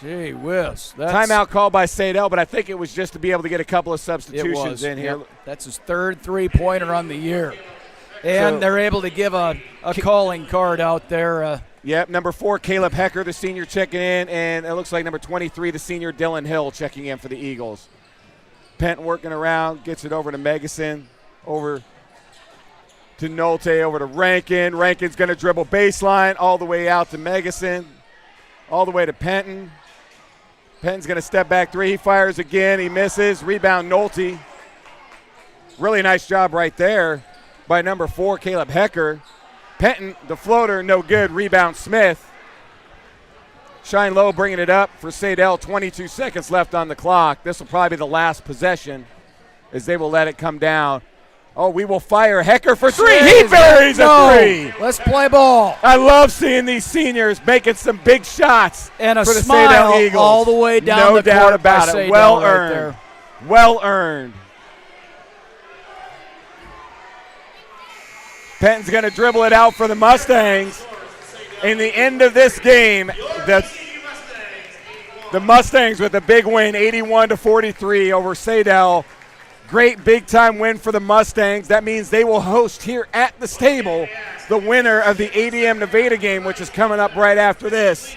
B: Gee whiz.
A: Timeout called by Saydel, but I think it was just to be able to get a couple of substitutions in here.
B: Yep. That's his third three-pointer on the year. And they're able to give a calling card out there.
A: Yep, number 4, Caleb Hecker, the senior, checking in, and it looks like number 23, the senior, Dylan Hill, checking in for the Eagles. Penton working around, gets it over to Megason, over to Nolte, over to Rankin. Rankin's going to dribble baseline all the way out to Megason, all the way to Penton. Penton's going to step back three. He fires again. He misses. Rebound Nolte. Really nice job right there by number 4, Caleb Hecker. Penton, the floater, no good. Rebound Smith. Shine Low bringing it up for Saydel. 22 seconds left on the clock. This will probably be the last possession as they will let it come down. Oh, we will fire Hecker for three. He buries a three.
B: Let's play ball.
A: I love seeing these seniors making some big shots
B: and a
A: for the
B: smile
A: Saydel Eagles.
B: All the way down
A: no
B: the
A: doubt
B: court
A: about
B: by
A: it.
B: Saydel
A: Well
B: right
A: earned.
B: there.
A: Well earned. Penton's going to dribble it out for the Mustangs. In the end of this game, the Mustangs with a big win, 81-43 over Saydel. Great big-time win for the Mustangs. That means they will host here at the stable the winner of the ADM Nevada game, which is coming up right after this.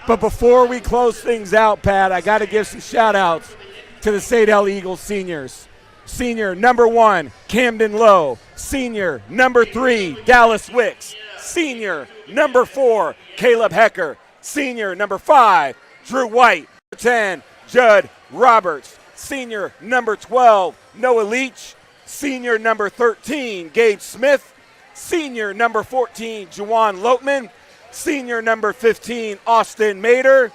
A: But before we close things out, Pat, I got to give some shout-outs to the Saydel Eagles seniors. Senior number 1, Camden Lowe. Senior number 3, Dallas Wicks. Senior number 4, Caleb Hecker. Senior number 5, Drew White. 10, Judd Roberts. Senior number 12, Noah Leach. Senior number 13, Gabe Smith. Senior number 14, Juwan Lotman. Senior number 15, Austin Mader.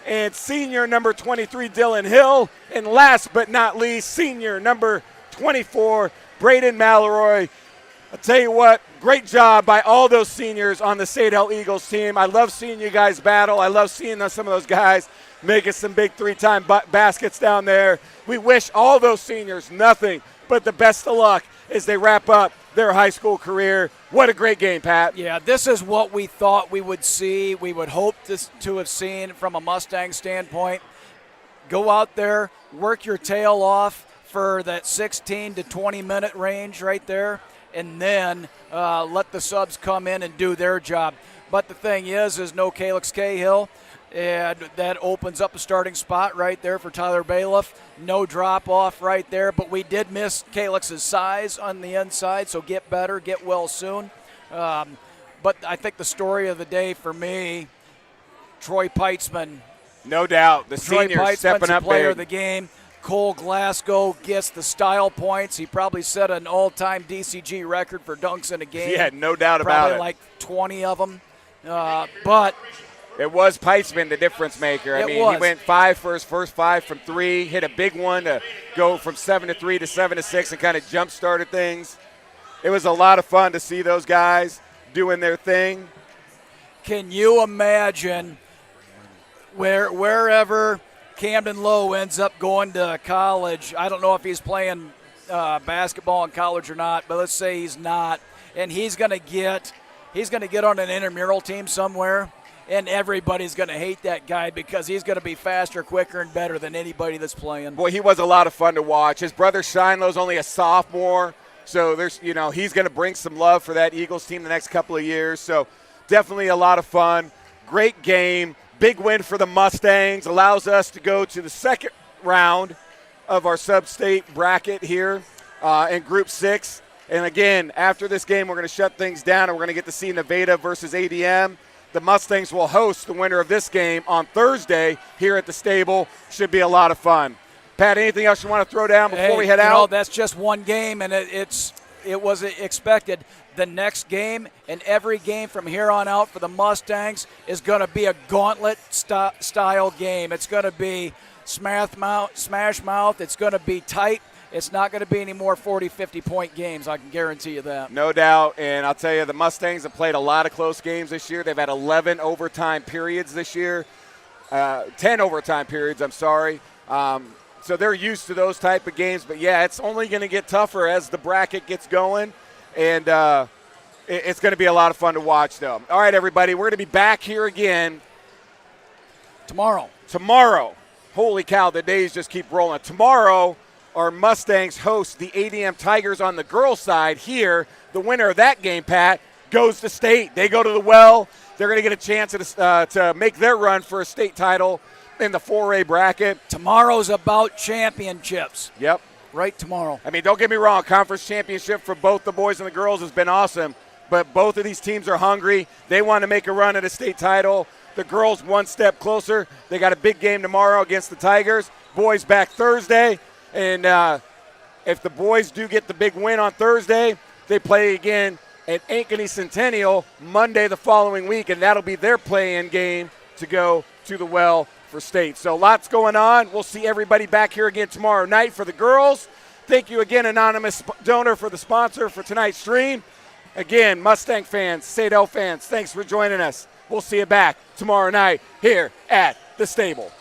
A: And senior number 23, Dylan Hill. And last but not least, senior number 24, Braden Mallory. I'll tell you what, great job by all those seniors on the Saydel Eagles team. I love seeing you guys battle. I love seeing some of those guys making some big three-time baskets down there. We wish all those seniors nothing but the best of luck as they wrap up their high school career. What a great game, Pat.
B: Yeah, this is what we thought we would see. We would hope to have seen from a Mustang standpoint. Go out there, work your tail off for that 16 to 20-minute range right there, and then let the subs come in and do their job. But the thing is no Calix Cahill, and that opens up a starting spot right there for Tyler Bailiff. No drop-off right there, but we did miss Calix's size on the inside, so get better, get well soon. But I think the story of the day for me, Troy Peitzman.
A: No doubt, the
B: Troy
A: senior
B: Peitzman's
A: stepping
B: the
A: up
B: player
A: big.
B: of the game. Cole Glasgow gets the style points. He probably set an all-time DCG record for dunks in a game.
A: Yeah, no doubt about
B: probably
A: it.
B: like 20 of them. But
A: it was Peitzman, the difference maker. I mean, he went 5 for his first 5 from 3, hit a big one to go from 7 to 3 to 7 to 6 and kind of jump-started things. It was a lot of fun to see those guys doing their thing.
B: Can you imagine wherever Camden Lowe ends up going to college? I don't know if he's playing basketball in college or not, but let's say he's not, and he's going to get on an intramural team somewhere. And everybody's going to hate that guy because he's going to be faster, quicker, and better than anybody that's playing.
A: Boy, he was a lot of fun to watch. His brother Shiloh's only a sophomore, so there's he's going to bring some love for that Eagles team the next couple of years. So definitely a lot of fun. Great game. Big win for the Mustangs. Allows us to go to the second round of our sub-state bracket here in Group 6. And again, after this game, we're going to shut things down, and we're going to get to see Nevada versus ADM. The Mustangs will host the winner of this game on Thursday here at the stable. Should be a lot of fun. Pat, anything else you want to throw down before we head out?
B: That's just one game, and it was expected. The next game and every game from here on out for the Mustangs is going to be a gauntlet-style game. It's going to be smash mouth. It's going to be tight. It's not going to be any more 40, 50-point games. I can guarantee you that.
A: No doubt. And I'll tell you, the Mustangs have played a lot of close games this year. They've had 11 overtime periods this year, 10 overtime periods, I'm sorry. So they're used to those type of games. But, yeah, it's only going to get tougher as the bracket gets going. And it's going to be a lot of fun to watch, though. All right, everybody, we're going to be back here again
B: tomorrow.
A: Holy cow, the days just keep rolling. Tomorrow, our Mustangs host the ADM Tigers on the girls' side here. The winner of that game, Pat, goes to state. They go to the well. They're going to get a chance to make their run for a state title in the 4A bracket.
B: Tomorrow's about championships.
A: Yep.
B: Right tomorrow.
A: I mean, don't get me wrong. Conference championship for both the boys and the girls has been awesome. But both of these teams are hungry. They want to make a run at a state title. The girls one step closer. They got a big game tomorrow against the Tigers. Boys back Thursday. And if the boys do get the big win on Thursday, they play again at Ankeny Centennial Monday the following week, and that'll be their play-in game to go to the well for state. So lots going on. We'll see everybody back here again tomorrow night for the girls. Thank you again, anonymous donor, for the sponsor for tonight's stream. Again, Mustang fans, Saydel fans, thanks for joining us. We'll see you back tomorrow night here at the stable.